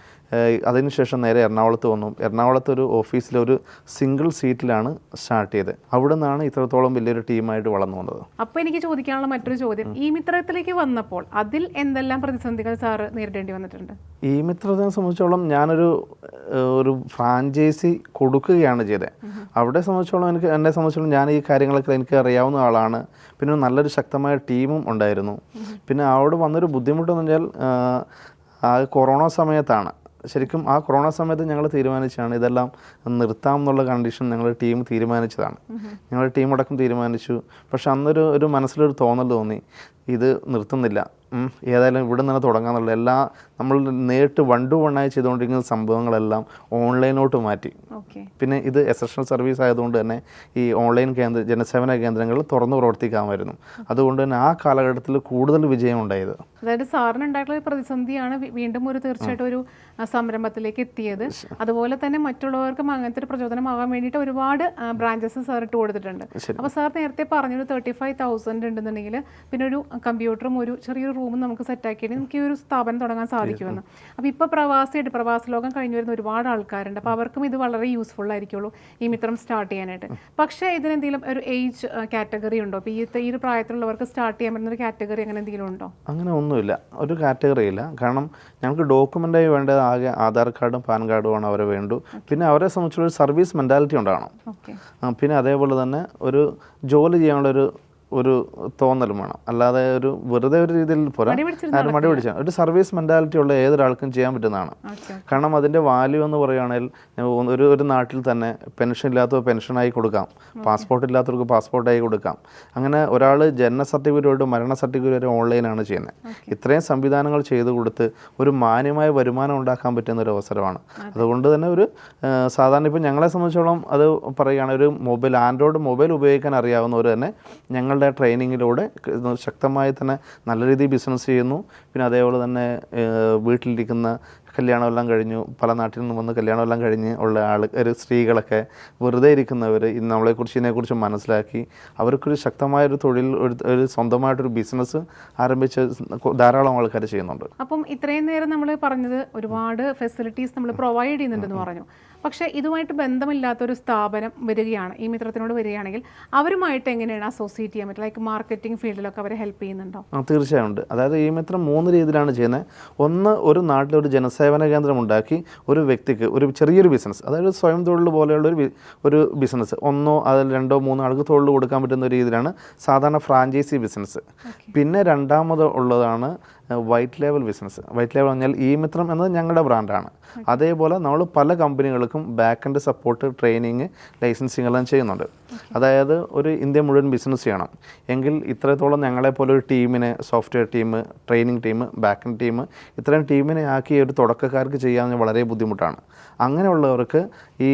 അതിനുശേഷം നേരെ എറണാകുളത്ത് വന്നു. എറണാകുളത്ത് ഒരു ഓഫീസിലൊരു സിംഗിൾ സീറ്റിലാണ് സ്റ്റാർട്ട് ചെയ്തത്. അവിടെ നിന്നാണ് ഇത്രത്തോളം വലിയൊരു ടീമായിട്ട് വളർന്നു വന്നത്. അപ്പോൾ എനിക്ക് ചോദിക്കാനുള്ള മറ്റൊരു ചോദ്യം, ഈ മിത്രത്തിലേക്ക് വന്നപ്പോൾ അതിൽ എന്തെല്ലാം പ്രതിസന്ധികൾ സാറ് നേരിടേണ്ടി വന്നിട്ടുണ്ട്? ഈ മിത്രത്തിനെ സംബന്ധിച്ചോളം ഞാനൊരു ഫ്രാഞ്ചൈസി കൊടുക്കുകയാണ് ചെയ്തത്. അവിടെ സംബന്ധിച്ചോളം എന്നെ സംബന്ധിച്ചോളം ഞാൻ ഈ കാര്യങ്ങളൊക്കെ എനിക്ക് അറിയാവുന്ന ആളാണ്. പിന്നെ നല്ലൊരു ശക്തമായ ടീമും ഉണ്ടായിരുന്നു. പിന്നെ അവിടെ വന്നൊരു ബുദ്ധിമുട്ടെന്ന് പറഞ്ഞാൽ ആ കൊറോണ സമയത്താണ്. ശരിക്കും ആ കൊറോണ സമയത്ത് ഞങ്ങൾ തീരുമാനിച്ചാണ് ഇതെല്ലാം നിർത്താം എന്നുള്ള കണ്ടീഷൻ ഞങ്ങൾ ടീം തീരുമാനിച്ചതാണ്. ഞങ്ങളുടെ ടീമടക്കം തീരുമാനിച്ചു. പക്ഷെ അന്നൊരു മനസ്സിലൊരു തോന്നൽ തോന്നി, ഇത് നിർത്തുന്നില്ല, ഏതായാലും ഇവിടെ നിന്ന് തുടങ്ങാന്നുള്ള എല്ലാ നമ്മൾ നേരിട്ട് 1 to 1 ആയി ചെയ്തുകൊണ്ടിരിക്കുന്ന സംഭവങ്ങളെല്ലാം ഓൺലൈനോട്ട് മാറ്റി. പിന്നെ ഇത് എസൻഷ്യൽ സർവീസ് ആയതുകൊണ്ട് തന്നെ ഈ ഓൺലൈൻ ജനസേവന കേന്ദ്രങ്ങൾ തുറന്നു പ്രവർത്തിക്കാമായിരുന്നു. അതുകൊണ്ട് തന്നെ ആ കാലഘട്ടത്തിൽ കൂടുതൽ വിജയം ഉണ്ടായത്. അതായത് സാറിന് ഉണ്ടായിട്ടുള്ള പ്രതിസന്ധിയാണ് വീണ്ടും തീർച്ചയായിട്ടും ഒരു സംരംഭത്തിലേക്ക് എത്തിയത്. അതുപോലെ തന്നെ മറ്റുള്ളവർക്കും അങ്ങനത്തെ ഒരു പ്രചോദനമാകാൻ വേണ്ടിയിട്ട് ഒരുപാട് ബ്രാഞ്ചസ് സാർ ഇട്ട് കൊടുത്തിട്ടുണ്ട്. അപ്പോൾ സാർ നേരത്തെ പറഞ്ഞൊരു 35,000 ഉണ്ടെന്നുണ്ടെങ്കിൽ പിന്നെ ഒരു കമ്പ്യൂട്ടറും ഒരു ചെറിയൊരു റൂമും നമുക്ക് സെറ്റാക്കിയിട്ട് നമുക്ക് ഈ ഒരു സ്ഥാപനം തുടങ്ങാൻ സാധിക്കുമെന്ന്. അപ്പോൾ ഇപ്പോൾ പ്രവാസ ലോകം കഴിഞ്ഞു വരുന്ന ഒരുപാട് ആൾക്കാരുണ്ട്. അപ്പോൾ അവർക്കും ഇത് വളരെ യൂസ്ഫുൾ ആയിരിക്കുള്ളൂ ഈ മിത്രം സ്റ്റാർട്ട് ചെയ്യാനായിട്ട്. പക്ഷേ ഇതിനെന്തെങ്കിലും ഒരു ഏജ് കാറ്റഗറി ഉണ്ടോ? ഇപ്പോൾ ഈ ഒരു പ്രായത്തിലുള്ളവർക്ക് സ്റ്റാർട്ട് ചെയ്യാൻ പറ്റുന്ന ഒരു കാറ്റഗറി അങ്ങനെ എന്തെങ്കിലും ഉണ്ടോ? അങ്ങനെ ഒന്നുമില്ല, ഒരു കാറ്റഗറി ഇല്ല. കാരണം ഞങ്ങൾക്ക് ഡോക്യുമെൻ്റായി വേണ്ടത് ആകെ ആധാർ കാർഡും പാൻ കാർഡുമാണ് അവരെ വേണ്ടു. പിന്നെ അവരെ സംബന്ധിച്ചുള്ള സർവീസ് മെൻറ്റാലിറ്റി ഉണ്ടാകണം. പിന്നെ അതേപോലെ തന്നെ ഒരു ജോലി ചെയ്യാനുള്ളൊരു തോന്നലും വേണം. അല്ലാതെ വെറുതെ ഒരു രീതിയിൽ പോരാ, മടി പിടിച്ചാൽ ഒരു സർവീസ് മെൻറ്റാലിറ്റി ഉള്ള ഏതൊരാൾക്കും ചെയ്യാൻ പറ്റുന്നതാണ്. കാരണം അതിൻ്റെ വാല്യൂ എന്ന് പറയുകയാണെങ്കിൽ ഒരു നാട്ടിൽ തന്നെ പെൻഷൻ ഇല്ലാത്തവർ പെൻഷനായി കൊടുക്കാം, പാസ്പോർട്ട് ഇല്ലാത്തവർക്ക് പാസ്പോർട്ടായി കൊടുക്കാം. അങ്ങനെ ഒരാൾ ജനന സർട്ടിഫിക്കറ്റ് മരണ സർട്ടിഫിക്കറ്റ് വരെ ഓൺലൈനാണ് ചെയ്യുന്നത്. ഇത്രയും സംവിധാനങ്ങൾ ചെയ്തു കൊടുത്ത് ഒരു മാന്യമായ വരുമാനം ഉണ്ടാക്കാൻ പറ്റുന്ന ഒരു അവസരമാണ്. അതുകൊണ്ട് തന്നെ സാധാരണ ഇപ്പോൾ ഞങ്ങളെ സംബന്ധിച്ചോളം അത് പറയുകയാണെങ്കിൽ ആൻഡ്രോയിഡ് മൊബൈൽ ഉപയോഗിക്കാൻ അറിയാവുന്നവർ തന്നെ ഞങ്ങളുടെ ട്രെയിനിങ്ങിലൂടെ ശക്തമായി തന്നെ നല്ല രീതിയിൽ ബിസിനസ് ചെയ്യുന്നു. പിന്നെ അതേപോലെ തന്നെ വീട്ടിലിരിക്കുന്ന കല്യാണമെല്ലാം കഴിഞ്ഞു, പല നാട്ടിൽ നിന്ന് വന്ന് കല്യാണമെല്ലാം കഴിഞ്ഞ് ഉള്ള സ്ത്രീകളൊക്കെ വെറുതെ ഇരിക്കുന്നവർ ഇതിനെക്കുറിച്ച് മനസ്സിലാക്കി അവർക്കൊരു ശക്തമായൊരു തൊഴിൽ, ഒരു സ്വന്തമായിട്ടൊരു ബിസിനസ് ആരംഭിച്ച് ധാരാളം ആൾക്കാർ ചെയ്യുന്നുണ്ട്. അപ്പം ഇത്രയും നേരം നമ്മൾ പറഞ്ഞത് ഒരുപാട് ഫെസിലിറ്റീസ് നമ്മൾ പ്രൊവൈഡ് ചെയ്യുന്നുണ്ടെന്ന് പറഞ്ഞു. പക്ഷേ ഇതുമായിട്ട് ബന്ധമില്ലാത്തൊരു സ്ഥാപനം വരികയാണ്, ഈ മിത്രത്തിനോട് വരികയാണെങ്കിൽ അവരുമായിട്ട് എങ്ങനെയാണ് അസോസിയേറ്റ് ചെയ്യാൻ പറ്റുക? ലൈക്ക് മാർക്കറ്റിംഗ് ഫീൽഡിലൊക്കെ അവരെ ഹെൽപ്പ് ചെയ്യുന്നുണ്ടോ? തീർച്ചയായും ഉണ്ട്. അതായത് ഈ മിത്രം 3 രീതിയിലാണ് ചെയ്യുന്നത്. ഒന്ന്, ഒരു നാട്ടിലൊരു ജനസേവന കേന്ദ്രം ഉണ്ടാക്കി ഒരു വ്യക്തിക്ക് ഒരു ചെറിയൊരു ബിസിനസ്, അതായത് സ്വയം തൊഴിൽ പോലെയുള്ള ഒരു ബിസിനസ്, 1 അതിൽ 2 3 ആൾക്ക് തൊഴിൽ കൊടുക്കാൻ പറ്റുന്ന ഒരു രീതിയിലാണ് സാധാരണ ഫ്രാഞ്ചൈസി ബിസിനസ്. പിന്നെ രണ്ടാമത് ഉള്ളതാണ് white label business. White label പറഞ്ഞാൽ ഈ മിത്രം എന്നത് ഞങ്ങളുടെ ബ്രാൻഡാണ്. അതേപോലെ നമ്മൾ പല കമ്പനികൾക്കും back end support, training, licensing എല്ലാം ചെയ്യുന്നുണ്ട്. അതായത് ഒരു ഇന്ത്യ മുഴുവൻ ബിസിനസ് ചെയ്യണം എങ്കിൽ ഇത്രത്തോളം ഞങ്ങളെപ്പോലെ ഒരു ടീമിനെ, software team, training team, back end team, ഇത്രയും ടീമിനെ ആക്കി ഒരു തുടക്കക്കാർക്ക് ചെയ്യാൻ വളരെ ബുദ്ധിമുട്ടാണ്. അങ്ങനെയുള്ളവർക്ക് ഈ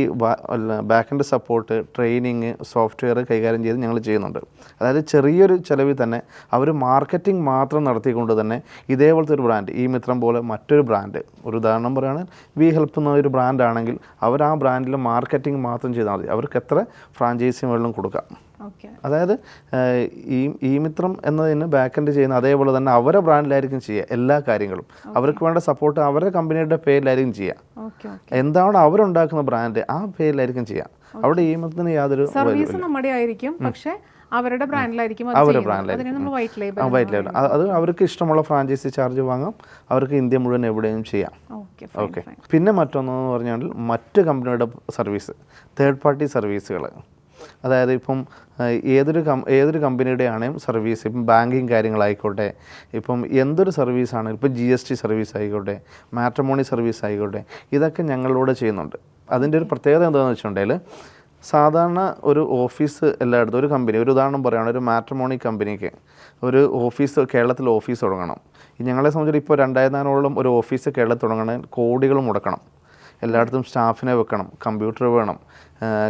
back end support, training, software കൈകാര്യം ചെയ്ത് ഞങ്ങൾ ചെയ്യുന്നുണ്ട്. അതായത് ചെറിയൊരു ചിലവിൽ തന്നെ അവർ മാർക്കറ്റിംഗ് മാത്രം നടത്തിക്കൊണ്ട് തന്നെ ഇതേപോലത്തെ ഒരു ബ്രാൻഡ്, ഈ മിത്രം പോലെ മറ്റൊരു ബ്രാൻഡ്, ഒരു ഉദാഹരണം പറയുകയാണെങ്കിൽ വി ഹെൽപ്പ് എന്ന ഒരു ബ്രാൻഡാണെങ്കിൽ അവർ ആ ബ്രാൻഡിൽ മാർക്കറ്റിംഗ് മാത്രം ചെയ്താൽ മതി. അവർക്ക് എത്ര ഫ്രാഞ്ചൈസി മുകളിലും കൊടുക്കാം. അതായത് ഈ മിത്രം എന്നതിന് ബാക്ക് എൻഡ് ചെയ്യുന്ന അതേപോലെ തന്നെ അവരുടെ ബ്രാൻഡിലായിരിക്കും ചെയ്യുക എല്ലാ കാര്യങ്ങളും. അവർക്ക് വേണ്ട സപ്പോർട്ട് അവരുടെ കമ്പനിയുടെ പേരിലായിരിക്കും ചെയ്യുക. എന്താണ് അവരുണ്ടാക്കുന്ന ബ്രാൻഡ് ആ പേരിലായിരിക്കും ചെയ്യുക. അവിടെ ഈ മിത്രത്തിന് യാതൊരു സർവീസ് നമ്മുടെ ആയിരിക്കും, പക്ഷേ അവരുടെ ബ്രാൻഡിലായിരിക്കും. വൈറ്റ് ലേബൽ അത് അവർക്ക് ഇഷ്ടമുള്ള ഫ്രാഞ്ചൈസി ചാർജ് വാങ്ങാം. അവർക്ക് ഇന്ത്യ മുഴുവൻ എവിടെയും ചെയ്യാം. ഓക്കെ. പിന്നെ മറ്റൊന്നെന്ന് പറഞ്ഞാൽ മറ്റ് കമ്പനിയുടെ സർവീസ്, തേർഡ് പാർട്ടി സർവീസുകൾ. അതായത് ഇപ്പം ഏതൊരു കമ്പനിയുടെ ആണെങ്കിലും സർവീസ്, ഇപ്പം ബാങ്കിങ് കാര്യങ്ങളായിക്കോട്ടെ, ഇപ്പം എന്തൊരു സർവീസാണെങ്കിലും, ഇപ്പം GST സർവീസ് ആയിക്കോട്ടെ, മാട്രിമോണി സർവീസ് ആയിക്കോട്ടെ, ഇതൊക്കെ ഞങ്ങളിലൂടെ ചെയ്യുന്നുണ്ട്. അതിൻ്റെ ഒരു പ്രത്യേകത എന്താണെന്ന് വെച്ചിട്ടുണ്ടെങ്കിൽ സാധാരണ ഒരു ഓഫീസ് എല്ലായിടത്തും, ഒരു കമ്പനി, ഒരു ഉദാഹരണം പറയുകയാണ്, ഒരു മാട്രിമോണി കമ്പനിക്ക് ഒരു ഓഫീസ്, കേരളത്തിൽ ഓഫീസ് തുടങ്ങണം. ഞങ്ങളെ സംബന്ധിച്ചിട്ട് ഇപ്പോൾ 2400 ഒരു ഓഫീസ് കേരളത്തിൽ തുടങ്ങണമെങ്കിൽ കോടികൾ മുടക്കണം. എല്ലായിടത്തും സ്റ്റാഫിനെ വെക്കണം, കമ്പ്യൂട്ടർ വേണം,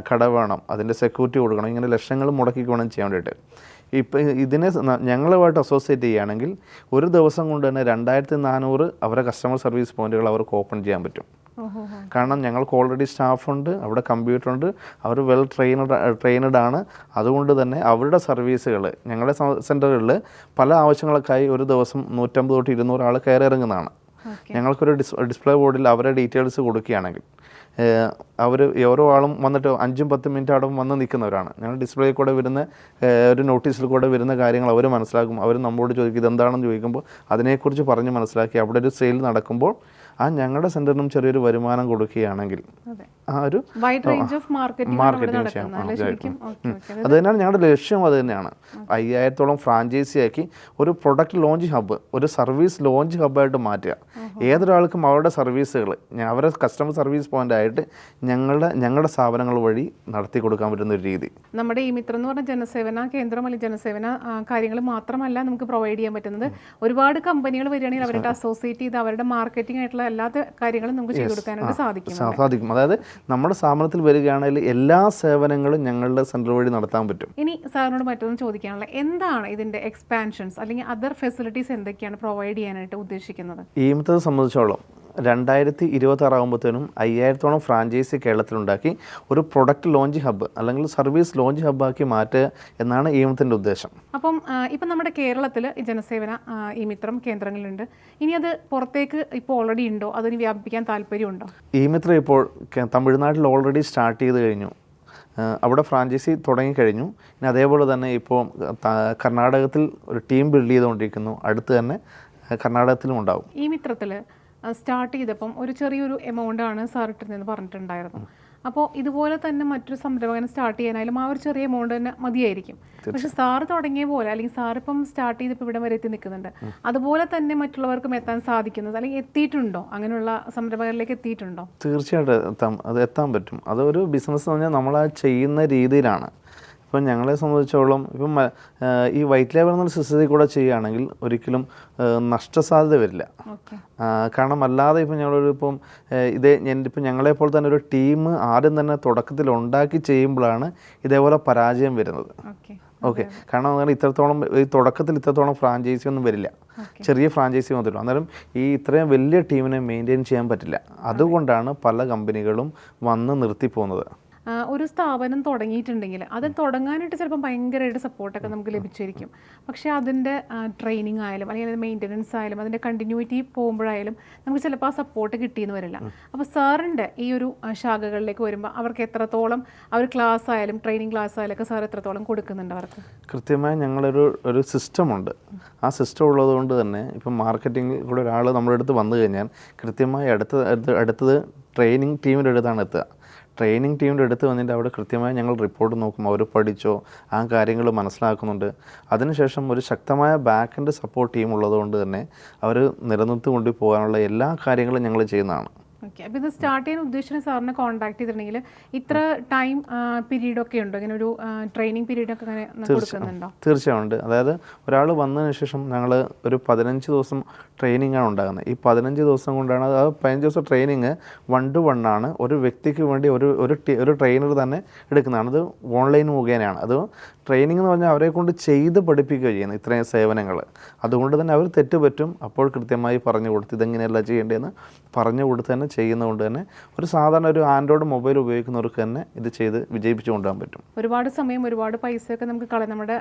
കട വേണം, അതിൻ്റെ സെക്യൂരിറ്റി കൊടുക്കണം. ഇങ്ങനെ ലക്ഷങ്ങൾ മുടക്കിക്ക് വേണം ചെയ്യാൻ വേണ്ടിയിട്ട്. ഇപ്പം ഇതിനെ ഞങ്ങളുമായിട്ട് അസോസിയേറ്റ് ചെയ്യുകയാണെങ്കിൽ ഒരു ദിവസം കൊണ്ട് തന്നെ 2400 അവരുടെ കസ്റ്റമർ സർവീസ് പോയിന്റുകൾ അവർക്ക് ഓപ്പൺ ചെയ്യാൻ പറ്റും. കാരണം ഞങ്ങൾക്ക് ഓൾറെഡി സ്റ്റാഫുണ്ട്, അവിടെ കമ്പ്യൂട്ടറുണ്ട്, അവർ വെൽ ട്രെയിനഡ് ആണ്. അതുകൊണ്ട് തന്നെ അവരുടെ സർവീസുകൾ ഞങ്ങളുടെ സെൻറ്ററുകളിൽ പല ആവശ്യങ്ങൾക്കായി ഒരു ദിവസം 150 തൊട്ട് 200 ആൾ കയറി ഇറങ്ങുന്നതാണ്. ഞങ്ങൾക്കൊരു ഡിസ്പ്ലേ ബോർഡിൽ അവരുടെ ഡീറ്റെയിൽസ് കൊടുക്കുകയാണെങ്കിൽ അവർ ഓരോ ആളും വന്നിട്ട് 5-10 മിനിറ്റ് അവിടെ വന്ന് നിൽക്കുന്നവരാണ്. ഞങ്ങൾ ഡിസ്പ്ലേയിൽ കൂടെ വരുന്ന ഒരു നോട്ടീസിൽ കൂടെ വരുന്ന കാര്യങ്ങൾ അവർ മനസ്സിലാക്കും. അവർ നമ്മളോട് ചോദിക്കും ഇതെന്താണെന്ന് ചോദിക്കുമ്പോൾ അതിനെക്കുറിച്ച് പറഞ്ഞ് മനസ്സിലാക്കി അവിടെ ഒരു സെയിൽ നടക്കുമ്പോൾ ഞങ്ങളുടെ സെൻറ്ററിനും ചെറിയൊരു വരുമാനം കൊടുക്കുകയാണെങ്കിൽ ആ ഒരു മാർക്കറ്റിംഗ് ചെയ്യാം. അത് തന്നെയാണ് ഞങ്ങളുടെ ലക്ഷ്യം. അത് തന്നെയാണ് 5000-ഓളം ഫ്രാഞ്ചൈസിയാക്കി ഒരു പ്രൊഡക്റ്റ് ലോഞ്ച് ഹബ്ബ്, ഒരു സർവീസ് ലോഞ്ച് ഹബ്ബായിട്ട് മാറ്റുക. ഏതൊരാൾക്കും അവരുടെ സർവീസുകൾ അവരുടെ കസ്റ്റമർ സർവീസ് പോയിന്റ് ആയിട്ട് ഞങ്ങളുടെ സ്ഥാപനങ്ങൾ വഴി നടത്തി കൊടുക്കാൻ പറ്റുന്ന ഒരു രീതി. നമ്മുടെ ഈ മിത്രം എന്ന് പറഞ്ഞ ജനസേവന കേന്ദ്രം അല്ലെങ്കിൽ ജനസേവന കാര്യങ്ങൾ മാത്രമല്ല നമുക്ക് പ്രൊവൈഡ് ചെയ്യാൻ പറ്റുന്നത്. ഒരുപാട് കമ്പനികൾ വരികയാണെങ്കിൽ അവരുടെ അസോസിയേറ്റ് ചെയ്ത് അവരുടെ മാർക്കറ്റിംഗ് ആയിട്ടുള്ള എല്ലാ കാര്യങ്ങളും നമുക്ക് ചെയ്തു കൊടുക്കാനായിട്ട് സാധിക്കും. അതായത് നമ്മുടെ സ്ഥാപനത്തിൽ വരികയാണെങ്കിൽ എല്ലാ സേവനങ്ങളും ഞങ്ങളുടെ സെന്റർ വഴി നടത്താൻ പറ്റും. ഇനി സാറിനോട് മറ്റൊന്ന് ചോദിക്കാനുള്ള, എന്താണ് ഇതിന്റെ എക്സ്പാൻഷൻസ് അല്ലെങ്കിൽ അതർ ഫെസിലിറ്റീസ് എന്തൊക്കെയാണ് പ്രൊവൈഡ് ചെയ്യാനായിട്ട് ഉദ്ദേശിക്കുന്നത്? ഈ മിത്രത്തെ സംബന്ധിച്ചോളം 2026 ആകുമ്പോഴത്തേനും 5000-ഓളം ഫ്രാഞ്ചൈസി കേരളത്തിലുണ്ടാക്കി ഒരു പ്രൊഡക്റ്റ് ലോഞ്ച് ഹബ്ബ് അല്ലെങ്കിൽ സർവീസ് ലോഞ്ച് ഹബ്ബാക്കി മാറ്റുക എന്നാണ് ഈ മിത്രത്തിൻ്റെ ഉദ്ദേശം. അപ്പം ഇപ്പം നമ്മുടെ കേരളത്തിൽ ജനസേവന ഈ മിത്രം കേന്ദ്രങ്ങളുണ്ട്. ഇനി അത് പുറത്തേക്ക് ഇപ്പോൾ ഓൾറെഡി ഉണ്ടോ, അതിന് വ്യാപിപ്പിക്കാൻ താല്പര്യമുണ്ടോ? ഈ മിത്രം ഇപ്പോൾ തമിഴ്നാട്ടിൽ ഓൾറെഡി സ്റ്റാർട്ട് ചെയ്ത് കഴിഞ്ഞു. അവിടെ ഫ്രാഞ്ചൈസി തുടങ്ങിക്കഴിഞ്ഞു. ഇനി അതേപോലെ തന്നെ ഇപ്പോൾ കർണാടകത്തിൽ ഒരു ടീം ബിൽഡ് ചെയ്തുകൊണ്ടിരിക്കുന്നു. അടുത്ത് തന്നെ കർണാടകത്തിലും ഉണ്ടാവും. ഈ മിത്രത്തിൽ സ്റ്റാർട്ട് ചെയ്തപ്പം ഒരു ചെറിയൊരു എമൗണ്ടാണ് സാർ ഇട്ടിരുന്നതെന്ന് പറഞ്ഞിട്ടുണ്ടായിരുന്നു. അപ്പോൾ ഇതുപോലെ തന്നെ മറ്റൊരു സംരംഭകനെ സ്റ്റാർട്ട് ചെയ്യാനായാലും ആ ഒരു ചെറിയ എമൗണ്ട് തന്നെ മതിയായിരിക്കും. പക്ഷെ സാറ് തുടങ്ങിയ പോലെ അല്ലെങ്കിൽ സാറിപ്പം സ്റ്റാർട്ട് ചെയ്തപ്പോൾ ഇവിടെ വരെ എത്തി നിൽക്കുന്നുണ്ട്, അതുപോലെ തന്നെ മറ്റുള്ളവർക്കും എത്താൻ സാധിക്കുന്നത് അല്ലെങ്കിൽ എത്തിയിട്ടുണ്ടോ? അങ്ങനെയുള്ള സംരംഭകരിലേക്ക് എത്തിയിട്ടുണ്ടോ? തീർച്ചയായിട്ടും അത് എത്താൻ പറ്റും. അതൊരു ബിസിനസ് എന്ന് പറഞ്ഞാൽ നമ്മൾ ആ ചെയ്യുന്ന രീതിയിലാണ്. ഇപ്പം ഞങ്ങളെ സംബന്ധിച്ചോളം ഇപ്പം ഈ വൈറ്റ് ലേബൽ എന്ന സിസ്റ്റത്തിൽ കൂടെ ചെയ്യുകയാണെങ്കിൽ ഒരിക്കലും നഷ്ടസാധ്യത വരില്ല. കാരണം അല്ലാതെ ഇപ്പം ഞങ്ങളിപ്പം ഇപ്പം ഞങ്ങളെപ്പോലെ തന്നെ ഒരു ടീം ആദ്യം തന്നെ തുടക്കത്തിൽ ഉണ്ടാക്കി ചെയ്യുമ്പോഴാണ് ഇതേപോലെ പരാജയം വരുന്നത്. ഓക്കെ, കാരണം ഇത്രത്തോളം ഈ തുടക്കത്തിൽ ഇത്രത്തോളം ഫ്രാഞ്ചൈസി ഒന്നും വരില്ല, ചെറിയ ഫ്രാഞ്ചൈസി വന്നിട്ടുള്ളൂ. അന്നേരം ഈ ഇത്രയും വലിയ ടീമിനെ മെയിൻറ്റെയിൻ ചെയ്യാൻ പറ്റില്ല. അതുകൊണ്ടാണ് പല കമ്പനികളും വന്ന് നിർത്തിപ്പോകുന്നത്. ഒരു സ്ഥാപനം തുടങ്ങിയിട്ടുണ്ടെങ്കിൽ അത് തുടങ്ങാനായിട്ട് ചിലപ്പോൾ ഭയങ്കരമായിട്ട് സപ്പോർട്ടൊക്കെ നമുക്ക് ലഭിച്ചിരിക്കും. പക്ഷേ അതിൻ്റെ ട്രെയിനിങ് ആയാലും അല്ലെങ്കിൽ അതിൻ്റെ മെയിൻ്റനൻസ് ആയാലും അതിൻ്റെ കണ്ടിന്യൂറ്റി പോകുമ്പോഴായാലും നമുക്ക് ചിലപ്പോൾ ആ സപ്പോർട്ട് കിട്ടിയെന്ന് വരില്ല. അപ്പോൾ സാറിൻ്റെ ഈ ഒരു ശാഖകളിലേക്ക് വരുമ്പോൾ അവർക്ക് എത്രത്തോളം ആ ഒരു ക്ലാസ് ആയാലും ട്രെയിനിങ് ക്ലാസ് ആയാലും ഒക്കെ സാർ എത്രത്തോളം കൊടുക്കുന്നുണ്ട് അവർക്ക്? കൃത്യമായി ഞങ്ങളൊരു സിസ്റ്റമുണ്ട്. ആ സിസ്റ്റം ഉള്ളതുകൊണ്ട് തന്നെ ഇപ്പം മാർക്കറ്റിങ്ങിൽ കൂടെ ഒരാൾ നമ്മുടെ അടുത്ത് വന്നു കഴിഞ്ഞാൽ കൃത്യമായി അടുത്തത് ട്രെയിനിങ് ടീമിൻ്റെ അടുത്താണ് എത്തുക. ട്രെയിനിങ് ടീമിൻ്റെ അടുത്ത് വന്നിട്ട് അവിടെ കൃത്യമായി ഞങ്ങൾ റിപ്പോർട്ട് നോക്കും, അവർ പഠിച്ചോ, ആ കാര്യങ്ങൾ മനസ്സിലാക്കുന്നുണ്ട്. അതിനുശേഷം ഒരു ശക്തമായ ബാക്ക് എൻഡ് സപ്പോർട്ട് ടീം ഉള്ളതുകൊണ്ട് തന്നെ അവർ നിലനിർത്തി കൊണ്ടുപോകാനുള്ള എല്ലാ കാര്യങ്ങളും ഞങ്ങൾ ചെയ്യുന്നതാണ്. ഓക്കെ. അപ്പോൾ ഇത് സ്റ്റാർട്ട് ചെയ്യാൻ ഉദ്ദേശിച്ച സാറിനെ കോൺടാക്ട് ചെയ്തിട്ടുണ്ടെങ്കിൽ ഇത്ര ടൈം പീരീഡ് ഒക്കെ ഉണ്ടോ, ഇങ്ങനെ ഒരു ട്രെയിനിങ് പീരീഡ് ഒക്കെ അങ്ങനെ കൊടുക്കുന്നുണ്ടോ? തീർച്ചയായും ഉണ്ട്. അതായത് ഒരാൾ വന്നതിന് ശേഷം ഞങ്ങൾ ഒരു 15 ദിവസം ട്രെയിനിങ് ആണ് ഉണ്ടാകുന്നത്. ഈ 15 ദിവസം കൊണ്ടാണ്, ആ 15 ദിവസം ട്രെയിനിങ് 1 to 1 ആണ്. ഒരു വ്യക്തിക്ക് വേണ്ടി ഒരു ട്രെയിനർ തന്നെ എടുക്കുന്നതാണ്. അത് ഓൺലൈൻ മുഖേനയാണ്. അത് ട്രെയിനിങ് എന്ന് പറഞ്ഞാൽ അവരെ കൊണ്ട് ചെയ്ത് പഠിപ്പിക്കുകയോ ചെയ്യുന്നത് ഇത്രയും സേവനങ്ങൾ. അതുകൊണ്ട് തന്നെ അവർ തെറ്റ് പറ്റും, അപ്പോൾ കൃത്യമായി പറഞ്ഞു കൊടുത്ത് ഇതെങ്ങനെയല്ല ചെയ്യേണ്ടതെന്ന് പറഞ്ഞു കൊടുത്ത് തന്നെ ചെയ്യുന്നതുകൊണ്ട് തന്നെ ഒരു സാധാരണ ഒരു ആൻഡ്രോയിഡ് മൊബൈൽ ഉപയോഗിക്കുന്നവർക്ക് തന്നെ ഇത് ചെയ്ത് വിജയിപ്പിച്ചു കൊണ്ടുപോകാൻ പറ്റും. ഒരുപാട് സമയം, ഒരുപാട് പൈസയൊക്കെ നമുക്ക് നമ്മുടെ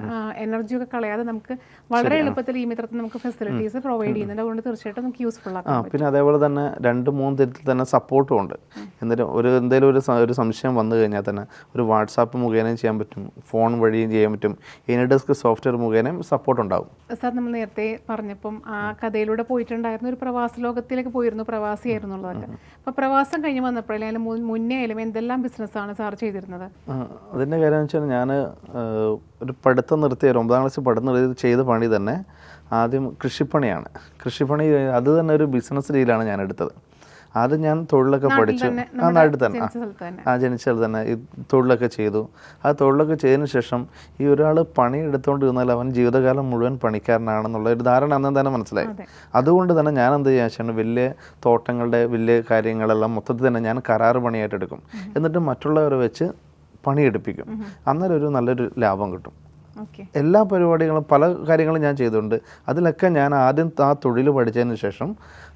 എനർജിയൊക്കെ കളയാതെ നമുക്ക് വളരെ എളുപ്പത്തിൽ ഈ മിത്രത്തിൽ നമുക്ക് ഫെസിലിറ്റീസ് പ്രൊവൈഡ് ചെയ്യുന്നുണ്ട്. അതുകൊണ്ട് തീർച്ചയായിട്ടും നമുക്ക് യൂസ്ഫുൾ ആക്കാം. പിന്നെ അതേപോലെ തന്നെ 2-3 തരത്തിൽ തന്നെ സപ്പോർട്ടും ഉണ്ട്. എന്തെങ്കിലും ഒരു സംശയം വന്നു കഴിഞ്ഞാൽ തന്നെ ഒരു വാട്സാപ്പ് മുഖേനയും ചെയ്യാൻ പറ്റും, ഫോൺ വഴിയും ചെയ്യാൻ പറ്റും, എനിഡെസ്ക് സോഫ്റ്റ്വെയർ മുഖേനയും സപ്പോർട്ട് ഉണ്ടാവും. സാർ, നമ്മൾ നേരത്തെ പറഞ്ഞപ്പം ആ കഥയിലൂടെ പോയിട്ടുണ്ടായിരുന്നു, ഒരു പ്രവാസ ലോകത്തിലേക്ക് പോയിരുന്നു, പ്രവാസിയായിരുന്നു എന്നുള്ളതൊക്കെ. അപ്പോൾ പ്രവാസം കഴിഞ്ഞ് വന്നപ്പോഴേ മുന്നേ ആയാലും എന്തെല്ലാം ബിസിനസ്സാണ് സാർ ചെയ്തിരുന്നത്? അതിൻ്റെ കാര്യം എന്ന് വെച്ചാൽ ഞാൻ ഒരു പഠിത്തം നിർത്തിയ 9ാം ക്ലാസ്സിൽ പഠിത്തം നിർത്തി ചെയ്ത പണി തന്നെ ആദ്യം കൃഷിപ്പണിയാണ്. കൃഷിപ്പണി അത് തന്നെ ഒരു ബിസിനസ് രീതിയിലാണ് ഞാൻ എടുത്തത്. ആദ്യം ഞാൻ തൊഴിലൊക്കെ പഠിച്ചു, ആ നാട്ടിൽ തന്നെ, ജനിച്ച സ്ഥലത്ത് തന്നെ ഈ തൊഴിലൊക്കെ ചെയ്തു. ആ തൊഴിലൊക്കെ ചെയ്തതിന് ശേഷം ഈ ഒരാൾ പണി എടുത്തുകൊണ്ടിരുന്നാൽ അവൻ ജീവിതകാലം മുഴുവൻ പണിക്കാരനാണെന്നുള്ള ഒരു ധാരണ അന്ന് തന്നെ മനസ്സിലായി. അതുകൊണ്ട് തന്നെ ഞാൻ എന്ത് ചെയ്യാൻ വെച്ചാൽ വലിയ തോട്ടങ്ങളുടെ വലിയ കാര്യങ്ങളെല്ലാം മൊത്തത്തിൽ തന്നെ ഞാൻ കരാറ് പണിയായിട്ട് എടുക്കും. എന്നിട്ട് മറ്റുള്ളവരെ വെച്ച് പണിയെടുപ്പിക്കും. അന്നേരം ഒരു നല്ലൊരു ലാഭം കിട്ടും. എല്ലാ പരിപാടികളും പല കാര്യങ്ങളും ഞാൻ ചെയ്തിട്ടുണ്ട്. അതിലൊക്കെ ഞാൻ ആദ്യം ആ തൊഴിൽ പഠിച്ചതിന് ശേഷം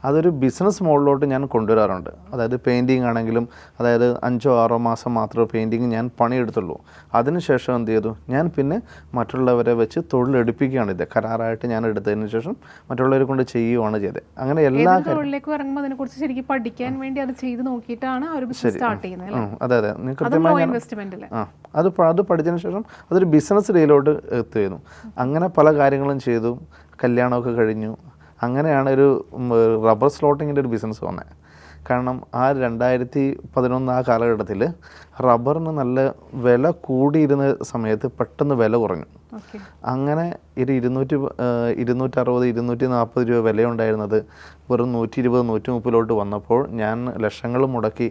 അതൊരു ബിസിനസ് മോഡിലോട്ട് ഞാൻ കൊണ്ടുവരാറുണ്ട്. അതായത് പെയിൻറ്റിങ് ആണെങ്കിലും, അതായത് 5-6 മാസം മാത്രമേ പെയിൻറ്റിങ് ഞാൻ പണിയെടുത്തുള്ളൂ. അതിനുശേഷം എന്ത് ചെയ്തു, ഞാൻ പിന്നെ മറ്റുള്ളവരെ വെച്ച് തൊഴിലെടുപ്പിക്കുകയാണ്. ഇത് കരാറായിട്ട് ഞാൻ എടുത്തതിന് ശേഷം മറ്റുള്ളവരെ കൊണ്ട് ചെയ്യുകയാണ് ചെയ്തത്. അങ്ങനെ എല്ലാ തൊഴിലേക്ക് ഇറങ്ങുമ്പോൾ അതിനെക്കുറിച്ച് ശരിക്കും പഠിക്കാൻ വേണ്ടി അത് ചെയ്ത് നോക്കിയിട്ടാണ് സ്റ്റാർട്ട് ചെയ്യുന്നത്. അതെ, കൃത്യമായി അത് പഠിച്ചതിന് ശേഷം അതൊരു ബിസിനസ് രീതിയിലോട്ട് എത്തുന്നു. അങ്ങനെ പല കാര്യങ്ങളും ചെയ്തു, കല്യാണമൊക്കെ കഴിഞ്ഞു. അങ്ങനെയാണ് ഒരു റബ്ബർ സ്ലോട്ടിങ്ങിൻ്റെ ഒരു ബിസിനസ് വന്നത്. കാരണം ആ 2011 ആ കാലഘട്ടത്തിൽ റബ്ബറിന് നല്ല വില കൂടിയിരുന്ന സമയത്ത് പെട്ടെന്ന് വില കുറഞ്ഞു. അങ്ങനെ ഒരു 260-240 രൂപ വിലയുണ്ടായിരുന്നത് വെറും 120-130 വന്നപ്പോൾ ഞാൻ ലക്ഷങ്ങൾ മുടക്കി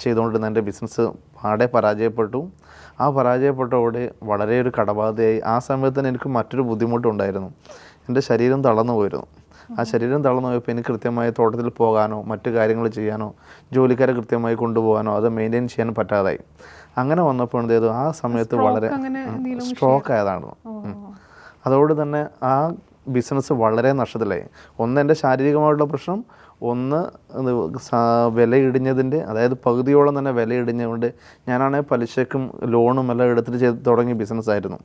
ചെയ്തുകൊണ്ടിരുന്ന എൻ്റെ ബിസിനസ് പാടെ പരാജയപ്പെട്ടു. ആ പരാജയപ്പെട്ടതോടെ വളരെ ഒരു കടബാധയായി. ആ സമയത്ത് തന്നെ എനിക്ക് മറ്റൊരു ബുദ്ധിമുട്ടുണ്ടായിരുന്നു. എൻ്റെ ശരീരം തളർന്നു പോയിരുന്നു. ആ ശരീരം തളർന്നു പോയപ്പോൾ എനിക്ക് കൃത്യമായി തോട്ടത്തിൽ പോകാനോ മറ്റു കാര്യങ്ങൾ ചെയ്യാനോ ജോലിക്കാരെ കൃത്യമായി കൊണ്ടുപോകാനോ അത് മെയിൻറ്റെയിൻ ചെയ്യാൻ പറ്റാതായി. അങ്ങനെ വന്നപ്പോൾ എന്ത് ചെയ്തു, ആ സമയത്ത് വളരെ സ്ട്രോക്ക് ആയതാണ്. അതോട് തന്നെ ആ ബിസിനസ് വളരെ നഷ്ടത്തിലായി. ഒന്ന് എൻ്റെ ശാരീരികമായിട്ടുള്ള പ്രശ്നം, ഒന്ന് വിലയിടിഞ്ഞതിൻ്റെ, അതായത് പകുതിയോളം തന്നെ വിലയിടിഞ്ഞുകൊണ്ട് ഞാനാണെങ്കിൽ പലിശക്കും ലോണും എല്ലാം എടുത്തിട്ട് തുടങ്ങിയ ബിസിനസ്സായിരുന്നു.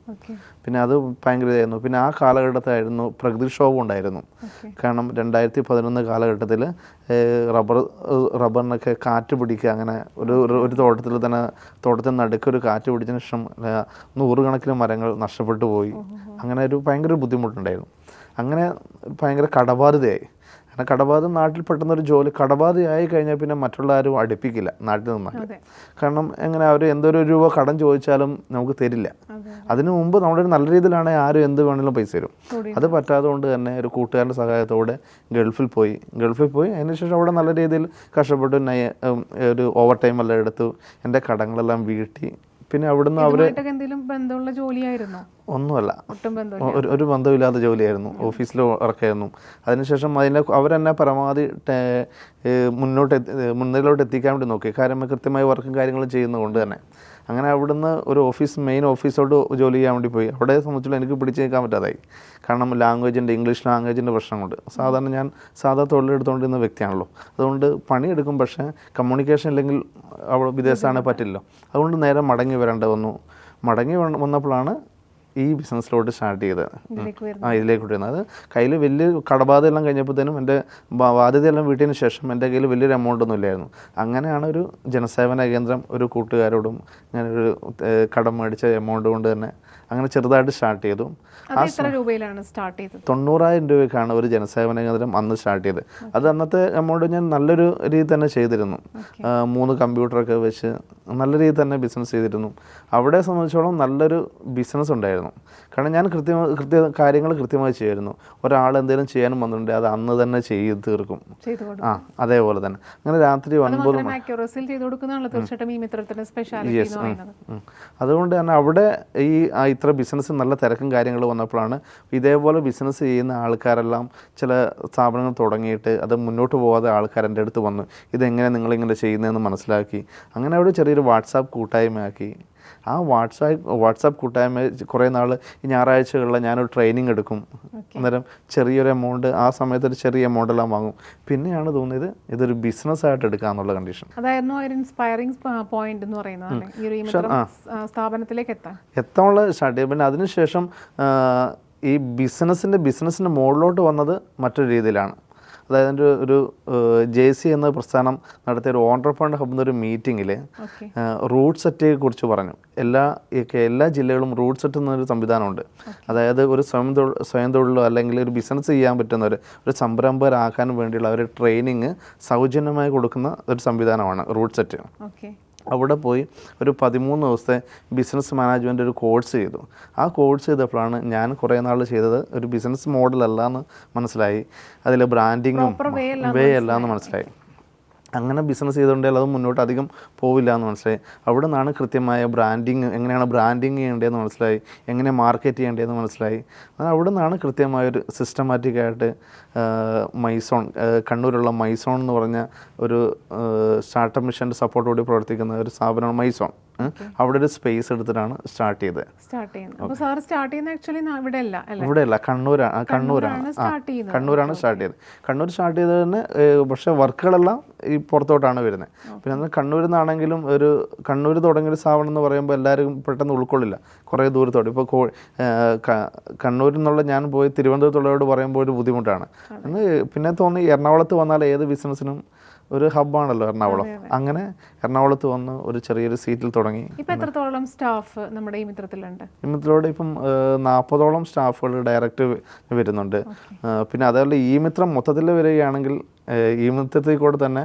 പിന്നെ അത് ഭയങ്കര ഇതായിരുന്നു. പിന്നെ ആ കാലഘട്ടത്തിലായിരുന്നു പ്രകൃതിക്ഷോഭം ഉണ്ടായിരുന്നു. കാരണം 2011 കാലഘട്ടത്തിൽ റബ്ബറിനൊക്കെ കാറ്റ് പിടിക്കുക, അങ്ങനെ ഒരു തോട്ടത്തിൽ നടുക്കൊരു കാറ്റ് പിടിച്ചതിന് ശേഷം 100 കണക്കിന് മരങ്ങൾ നഷ്ടപ്പെട്ടു പോയി. അങ്ങനെ ഒരു ഭയങ്കര ബുദ്ധിമുട്ടുണ്ടായിരുന്നു. അങ്ങനെ ഭയങ്കര കടബാധ്യതയായി. കാരണം കടബാധ നാട്ടിൽ പെട്ടെന്നൊരു ജോലി കടബാധയായി കഴിഞ്ഞാൽ പിന്നെ മറ്റുള്ള ആരും അടുപ്പിക്കില്ല നാട്ടിൽ നിന്നാൽ. കാരണം എങ്ങനെ അവർ എന്തൊരു രൂപ കടം ചോദിച്ചാലും നമുക്ക് തരില്ല. അതിനു മുമ്പ് നമ്മുടെ നല്ല രീതിയിലാണെങ്കിൽ ആരും എന്ത് വേണമെങ്കിലും പൈസ തരും. അത് പറ്റാതെ കൊണ്ട് തന്നെ ഒരു കൂട്ടുകാരൻ്റെ സഹായത്തോടെ ഗൾഫിൽ പോയി. അതിനുശേഷം അവിടെ നല്ല രീതിയിൽ കഷ്ടപ്പെട്ട് ഒരു ഓവർ ടൈം എല്ലാം എടുത്തു, എൻ്റെ കടങ്ങളെല്ലാം വീട്ടി. പിന്നെ അവിടുന്ന് ഒന്നുമല്ല, ഒരു ബന്ധമില്ലാത്ത ജോലിയായിരുന്നു, ഓഫീസിൽ വർക്കായിരുന്നു. അതിനുശേഷം അവരെന്നെ പരമാവധി മുന്നിലോട്ട് എത്തിക്കാൻ വേണ്ടി നോക്കി. കാര്യം കൃത്യമായി വർക്കും കാര്യങ്ങളും ചെയ്യുന്നതുകൊണ്ട് തന്നെ. അങ്ങനെ അവിടുന്ന് ഒരു മെയിൻ ഓഫീസോട്ട് ജോലി ചെയ്യാൻ വേണ്ടി പോയി. അവിടെ സംബന്ധിച്ചുള്ള എനിക്ക് പിടിച്ച് നിൽക്കാൻ പറ്റാതായി. കാരണം ഇംഗ്ലീഷ് ലാംഗ്വേജിൻ്റെ പ്രശ്നം കൊണ്ട്. സാധാരണ ഞാൻ തൊഴിലെടുത്തുകൊണ്ടിരുന്ന വ്യക്തിയാണല്ലോ. അതുകൊണ്ട് പണിയെടുക്കും, പക്ഷേ കമ്മ്യൂണിക്കേഷൻ ഇല്ലെങ്കിൽ അവിടെ വിദേശമാണെങ്കിൽ പറ്റില്ലല്ലോ. അതുകൊണ്ട് നേരെ മടങ്ങി വരേണ്ടി വന്നു. മടങ്ങി വന്നപ്പോഴാണ് ഈ ബിസിനസ്സിലോട്ട് സ്റ്റാർട്ട് ചെയ്തത്. ഇതിലേക്ക് വരുന്നത്. ഇതിലേക്ക് വരുന്നത് അത് കയ്യിൽ വലിയ കടബാധ എല്ലാം കഴിഞ്ഞപ്പോഴത്തേനും എൻ്റെ ബാധ്യതയെല്ലാം വീട്ടിന് ശേഷം എൻ്റെ കയ്യിൽ വലിയൊരു എമൗണ്ട് ഒന്നും ഇല്ലായിരുന്നു. അങ്ങനെയാണ് ഒരു ജനസേവന കേന്ദ്രം ഒരു കൂട്ടുകാരോടും ഞാനൊരു കടം മേടിച്ച എമൗണ്ട് കൊണ്ട് തന്നെ അങ്ങനെ ചെറുതായിട്ട് സ്റ്റാർട്ട് ചെയ്തു. അത് എത്ര രൂപയിലാണ് സ്റ്റാർട്ട് ചെയ്തത്? 90,000 രൂപയ്ക്കാണ് ഒരു ജനസേവന കേന്ദ്രം അന്ന് സ്റ്റാർട്ട് ചെയ്തത്. അത് അന്നത്തെ എമൗണ്ട് ഞാൻ നല്ലൊരു രീതി തന്നെ ചെയ്തിരുന്നു. 3 കമ്പ്യൂട്ടറൊക്കെ വെച്ച് നല്ല രീതിയിൽ തന്നെ ബിസിനസ് ചെയ്തിരുന്നു. അവിടെ സംബന്ധിച്ചോളം നല്ലൊരു ബിസിനസ് ഉണ്ടായിരുന്നു. കാരണം ഞാൻ കാര്യങ്ങൾ കൃത്യമായി ചെയ്യുമായിരുന്നു. ഒരാൾ എന്തെങ്കിലും ചെയ്യാനും വന്നിട്ടുണ്ടെങ്കിൽ അത് അന്ന് തന്നെ ചെയ്ത് തീർക്കും. അതേപോലെ തന്നെ അങ്ങനെ രാത്രി 9 അതുകൊണ്ട് തന്നെ അവിടെ ഇത്ര ബിസിനസ് നല്ല തിരക്കും കാര്യങ്ങൾ വന്നപ്പോഴാണ് ഇതേപോലെ ബിസിനസ് ചെയ്യുന്ന ആൾക്കാരെല്ലാം ചില സ്ഥാപനങ്ങൾ തുടങ്ങിയിട്ട് അത് മുന്നോട്ട് പോകാതെ ആൾക്കാർ എൻ്റെ അടുത്ത് വന്നു, ഇതെങ്ങനെ നിങ്ങളിങ്ങനെ ചെയ്യുന്നതെന്ന് മനസ്സിലാക്കി. അങ്ങനെ അവിടെ ചെറിയൊരു വാട്സാപ്പ് കൂട്ടായ്മയാക്കി. ആ വാട്സാപ്പ് കൂട്ടായ്മ കുറേ നാൾ ഈ ഞായറാഴ്ചകളിൽ ഞാനൊരു ട്രെയിനിങ് എടുക്കും. അന്നേരം ചെറിയൊരു എമൗണ്ട് ആ സമയത്ത് ഒരു ചെറിയ എമൗണ്ടെല്ലാം വാങ്ങും. പിന്നെയാണ് തോന്നിയത് ഇതൊരു ബിസിനസ്സായിട്ട് എടുക്കാന്നുള്ള കണ്ടീഷൻ. അതായിരുന്നു ഒരു ഇൻസ്പയറിംഗ് പോയിന്റ് എന്ന് പറയുന്നത് സ്ഥാപനത്തിലേക്ക് എത്താനുള്ള സ്റ്റാർട്ട് ചെയ്യും. പിന്നെ അതിനുശേഷം ഈ ബിസിനസ്സിൻ്റെ മുകളിലോട്ട് വന്നത് മറ്റൊരു രീതിയിലാണ്. അതായത് ഒരു JC എന്ന പ്രസ്ഥാനം നടത്തിയ ഒരു ഓൺട്രപ്രണർ ഹബ് എന്നൊരു മീറ്റിങ്ങിൽ റൂട്ട് സെറ്റിനെ കുറിച്ച് പറഞ്ഞു. എല്ലാ ജില്ലകളും റൂട്ട് സെറ്റ് എന്നൊരു സംവിധാനമുണ്ട്. അതായത് ഒരു സ്വയം തൊഴിലോ അല്ലെങ്കിൽ ഒരു ബിസിനസ് ചെയ്യാൻ പറ്റുന്ന ഒരു സംരംഭകരാക്കാൻ വേണ്ടിയുള്ള ഒരു ട്രെയിനിങ് സൗജന്യമായി കൊടുക്കുന്ന ഒരു സംവിധാനമാണ് റൂട്ട് സെറ്റ്. അവിടെ പോയി ഒരു 13 ദിവസത്തെ ബിസിനസ് മാനേജ്മെൻറ്റ് ഒരു കോഴ്സ് ചെയ്തു. ആ കോഴ്സ് ചെയ്തപ്പോഴാണ് ഞാൻ കുറേ നാൾ ചെയ്തത് ഒരു ബിസിനസ് മോഡലല്ല എന്ന് മനസ്സിലായി. അതിൽ ബ്രാൻഡിങ്ങും വേ അല്ല എന്ന് മനസ്സിലായി. അങ്ങനെ ബിസിനസ് ചെയ്തുകൊണ്ടെങ്കിൽ അത് മുന്നോട്ട് അധികം പോവില്ല എന്ന് മനസ്സിലായി. അവിടെ നിന്നാണ് കൃത്യമായ ബ്രാൻഡിങ് എങ്ങനെയാണ് ബ്രാൻഡിങ് ചെയ്യേണ്ടതെന്ന് മനസ്സിലായി, എങ്ങനെ മാർക്കറ്റ് ചെയ്യേണ്ടതെന്ന് മനസ്സിലായി. അവിടെ നിന്നാണ് കൃത്യമായൊരു സിസ്റ്റമാറ്റിക്കായിട്ട് കണ്ണൂരുള്ള മൈസോൺ എന്ന് പറഞ്ഞ ഒരു സ്റ്റാർട്ടപ്പ് മിഷൻ്റെ സപ്പോർട്ടോടെ പ്രവർത്തിക്കുന്ന ഒരു സ്ഥാപനമാണ് മൈസോൺ. അവിടെ ഒരു സ്പേസ് എടുത്തിട്ടാണ് സ്റ്റാർട്ട് ചെയ്തത്. ഇവിടെയല്ല, കണ്ണൂരാണ് സ്റ്റാർട്ട് ചെയ്തത്. കണ്ണൂർ സ്റ്റാർട്ട് ചെയ്തത് തന്നെ. പക്ഷേ വർക്കുകളെല്ലാം ഈ പുറത്തോട്ടാണ് വരുന്നത്. പിന്നെ അന്ന് കണ്ണൂരിൽ നിന്നാണെങ്കിലും കണ്ണൂർ തുടങ്ങിയൊരു സ്ഥാപനം എന്ന് പറയുമ്പോൾ എല്ലാവരും പെട്ടെന്ന് ഉൾക്കൊള്ളില്ല, കുറേ ദൂരത്തോട്ട്. ഇപ്പോൾ കണ്ണൂരിൽ നിന്നുള്ള ഞാൻ പോയി തിരുവനന്തപുരത്തുള്ളവരോട് പറയുമ്പോൾ ഒരു ബുദ്ധിമുട്ടാണ്. പിന്നെ തോന്നി എറണാകുളത്ത് വന്നാൽ ഏത് ബിസിനസ്സിനും ഒരു ഹബ്ബാണല്ലോ എറണാകുളം. അങ്ങനെ എറണാകുളത്ത് വന്ന് ഒരു ചെറിയൊരു സീറ്റിൽ തുടങ്ങി. ഇപ്പം എത്രത്തോളം സ്റ്റാഫ് നമ്മുടെ ഈ മിത്രത്തിലുണ്ട്? ഈ മിത്രത്തോടെ ഇപ്പം 40ഓളം സ്റ്റാഫുകൾ ഡയറക്റ്റ് വരുന്നുണ്ട്. പിന്നെ അതേപോലെ ഈ മിത്രം മൊത്തത്തിൽ വരികയാണെങ്കിൽ ഈ മിത്രത്തിൽ കൂടെ തന്നെ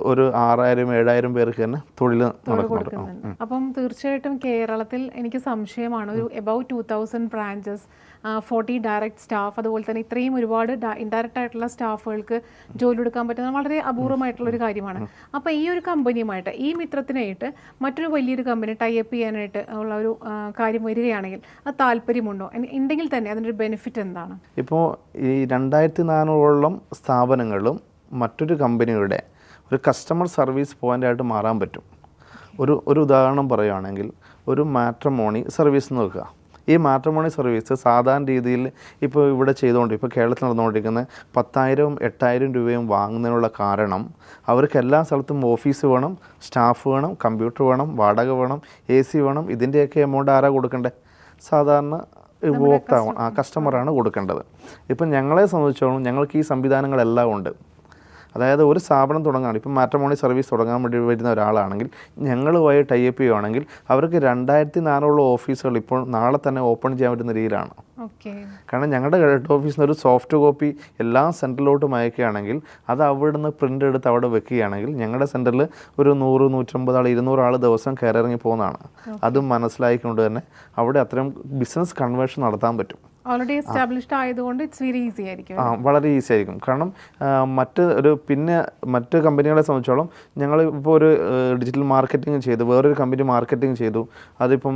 ഒരു 6,000-7,000 പേർക്ക് തന്നെ തൊഴിൽ നടക്കുന്നുണ്ട്. അപ്പം തീർച്ചയായിട്ടും കേരളത്തിൽ എനിക്ക് സംശയമാണ് ഒരു എബൌട്ട് 2000 ബ്രാഞ്ചസ്, 40 ഡയറക്റ്റ് സ്റ്റാഫ്, അതുപോലെ തന്നെ ഇത്രയും ഒരുപാട് ഇൻഡയറക്റ്റ് ആയിട്ടുള്ള സ്റ്റാഫുകൾക്ക് ജോലി എടുക്കാൻ പറ്റുന്ന വളരെ അപൂർവമായിട്ടുള്ളൊരു കാര്യമാണ്. അപ്പോൾ ഈ ഒരു കമ്പനിയുമായിട്ട്, ഈ മിത്രത്തിനായിട്ട് മറ്റൊരു വലിയൊരു കമ്പനി ടൈപ്പ് ചെയ്യാനായിട്ട് ഉള്ള ഒരു കാര്യം വരികയാണെങ്കിൽ അത് താല്പര്യമുണ്ടോ? ഉണ്ടെങ്കിൽ തന്നെ അതിൻ്റെ ബെനിഫിറ്റ് എന്താണ്? ഇപ്പോൾ ഈ 2400ഓളം സ്ഥാപനങ്ങളും മറ്റൊരു കമ്പനിയുടെ ഒരു കസ്റ്റമർ സർവീസ് പോയിൻ്റായിട്ട് മാറാൻ പറ്റും. ഒരു ഉദാഹരണം പറയുകയാണെങ്കിൽ ഒരു മാട്രിമോണി സർവീസ് നോക്കുക. ഈ മാട്രിമോണി സർവീസ് സാധാരണ രീതിയിൽ ഇപ്പോൾ ഇവിടെ ഇപ്പോൾ കേരളത്തിൽ നടന്നുകൊണ്ടിരിക്കുന്ന 10,000-8,000 രൂപയും വാങ്ങുന്നതിനുള്ള കാരണം അവർക്ക് എല്ലാ സ്ഥലത്തും ഓഫീസ് വേണം, സ്റ്റാഫ് വേണം, കമ്പ്യൂട്ടർ വേണം, വാടക വേണം, AC വേണം. ഇതിൻ്റെയൊക്കെ എമൗണ്ട് ആരാ കൊടുക്കണ്ടേ? സാധാരണ ഉപഭോക്താവാണ്, കസ്റ്റമറാണ് കൊടുക്കേണ്ടത്. ഇപ്പം ഞങ്ങളെ സംബന്ധിച്ചോളം ഞങ്ങൾക്ക് ഈ സംവിധാനങ്ങളെല്ലാം ഉണ്ട്. അതായത് ഒരു സ്ഥാപനം തുടങ്ങുകയാണ്, ഇപ്പം മാട്രിമോണി സർവീസ് തുടങ്ങാൻ വേണ്ടി വരുന്ന ഒരാളാണെങ്കിൽ ഞങ്ങളുമായി ടൈപ്പ് ചെയ്യുകയാണെങ്കിൽ അവർക്ക് 2,400 ഓഫീസുകൾ ഇപ്പോൾ നാളെ തന്നെ ഓപ്പൺ ചെയ്യാൻ പറ്റുന്ന രീതിയിലാണ്. കാരണം ഞങ്ങളുടെ ഹെഡ് ഓഫീസിൽ നിന്ന് ഒരു സോഫ്റ്റ് കോപ്പി എല്ലാ സെൻറ്ററിലോട്ടും അയക്കുകയാണെങ്കിൽ അത് അവിടെ നിന്ന് പ്രിൻ്റ് എടുത്ത് അവിടെ വെക്കുകയാണെങ്കിൽ ഞങ്ങളുടെ സെൻറ്ററിൽ ഒരു 100-150 ആൾ 200 ആൾ ദിവസം കയറിറങ്ങി പോകുന്നതാണ്. അതും മനസ്സിലാക്കിക്കൊണ്ട് തന്നെ അവിടെ അത്രയും ബിസിനസ് കൺവേർഷൻ നടത്താൻ പറ്റും. ഓൾറെഡി എസ്റ്റാബ്ലിഷ്ഡ് ആയതുകൊണ്ട് ഇറ്റ്സ് വെരി ഈസി ആയിരിക്കും. വളരെ ഈസി ആയിരിക്കും. കാരണം മറ്റ് കമ്പനികളെ സംബന്ധിച്ചോളം ഞങ്ങൾ ഇപ്പോൾ ഒരു ഡിജിറ്റൽ മാർക്കറ്റിംഗ് ചെയ്തു, വേറൊരു കമ്പനി മാർക്കറ്റിംഗ് ചെയ്തു. അതിപ്പം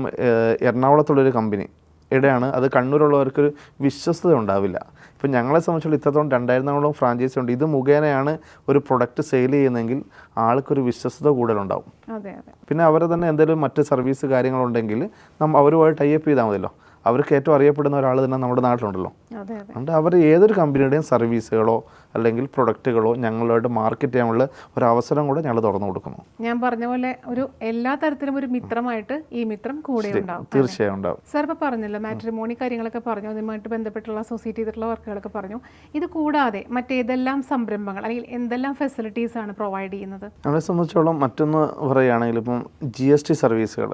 എറണാകുളത്തുള്ളൊരു കമ്പനി ഇവിടെയാണ്. അത് കണ്ണൂരുള്ളവർക്കൊരു വിശ്വസ്തത ഉണ്ടാവില്ല. ഇപ്പം ഞങ്ങളെ സംബന്ധിച്ചുള്ള ഇത്രത്തോളം 2,400 ഫ്രാഞ്ചൈസി ഉണ്ട്. ഇത് മുഖേനയാണ് ഒരു പ്രൊഡക്റ്റ് സെയിൽ ചെയ്യുന്നതെങ്കിൽ ആൾക്കൊരു വിശ്വസ്തത കൂടുതലുണ്ടാവും. പിന്നെ അവരെ തന്നെ എന്തെങ്കിലും മറ്റ് സർവീസ് കാര്യങ്ങളുണ്ടെങ്കിൽ അവരുമായി ടൈപ്പ് ചെയ്താൽ മതിയല്ലോ. അവർക്ക് ഏറ്റവും അറിയപ്പെടുന്ന ഒരാൾ തന്നെ നമ്മുടെ നാട്ടിലുണ്ടല്ലോ. അതെ അതെ. അതുകൊണ്ട് അവർ ഏതൊരു കമ്പനിയുടെയും സർവീസുകളോ അല്ലെങ്കിൽ പ്രൊഡക്റ്റുകളോ ഞങ്ങളായിട്ട് മാർക്കറ്റ് ചെയ്യാനുള്ള ഒരു അവസരം കൂടെ ഞങ്ങൾ തുറന്നു കൊടുക്കുന്നു. ഞാൻ പറഞ്ഞ പോലെ ഒരു എല്ലാ തരത്തിലും ഒരു മിത്രമായിട്ട് ഈ മിത്രം കൂടെ ഉണ്ടാവും. തീർച്ചയായും ഉണ്ടാവും. സാർ ഇപ്പോൾ പറഞ്ഞല്ലോ മാട്രിമോണി കാര്യങ്ങളൊക്കെ പറഞ്ഞു, അതുമായിട്ട് ബന്ധപ്പെട്ടുള്ള അസോസിയേറ്റ് ചെയ്തിട്ടുള്ള വർക്കുകളൊക്കെ പറഞ്ഞു. ഇത് കൂടാതെ മറ്റേതെല്ലാം സംരംഭങ്ങൾ അല്ലെങ്കിൽ എന്തെല്ലാം ഫെസിലിറ്റീസ് ആണ് പ്രൊവൈഡ് ചെയ്യുന്നത്? നമ്മളെ സംബന്ധിച്ചോളം മറ്റൊന്ന് പറയുകയാണെങ്കിൽ ഇപ്പം GST സർവീസുകൾ,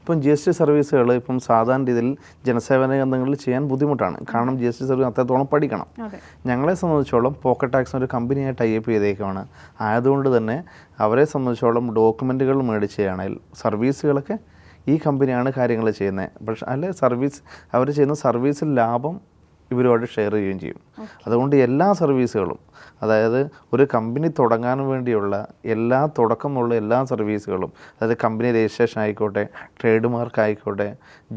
ഇപ്പം GST സർവീസുകൾ ഇപ്പം സാധാരണ രീതിയിൽ ജനസേവന കേന്ദ്രങ്ങളിൽ ചെയ്യാൻ ബുദ്ധിമുട്ടാണ്. കാരണം GST സർവീസ് അത്രത്തോളം പഠിക്കണം. ഞങ്ങളെ സംബന്ധിച്ചോളം പോക്കറ്റ് ടാക്സ് ഒരു കമ്പനിയായി ടൈപ്പ് ചെയ്തേക്കുവാണ്. ആയതുകൊണ്ട് തന്നെ അവരെ സംബന്ധിച്ചോളം ഡോക്യുമെൻറ്റുകൾ മേടിച്ചുകയാണെങ്കിൽ സർവീസുകളൊക്കെ ഈ കമ്പനിയാണ് കാര്യങ്ങൾ ചെയ്യുന്നത്. പക്ഷേ അല്ലെ സർവീസ് അവർ ചെയ്യുന്ന സർവീസിൽ ലാഭം ഇവരുമായിട്ട് ഷെയർ ചെയ്യുകയും ചെയ്യും. അതുകൊണ്ട് എല്ലാ സർവീസുകളും, അതായത് ഒരു കമ്പനി തുടങ്ങാൻ വേണ്ടിയുള്ള തുടക്കമുള്ള എല്ലാ സർവീസുകളും, അതായത് കമ്പനി രജിസ്ട്രേഷൻ ആയിക്കോട്ടെ, ട്രേഡ് മാർക്ക് ആയിക്കോട്ടെ,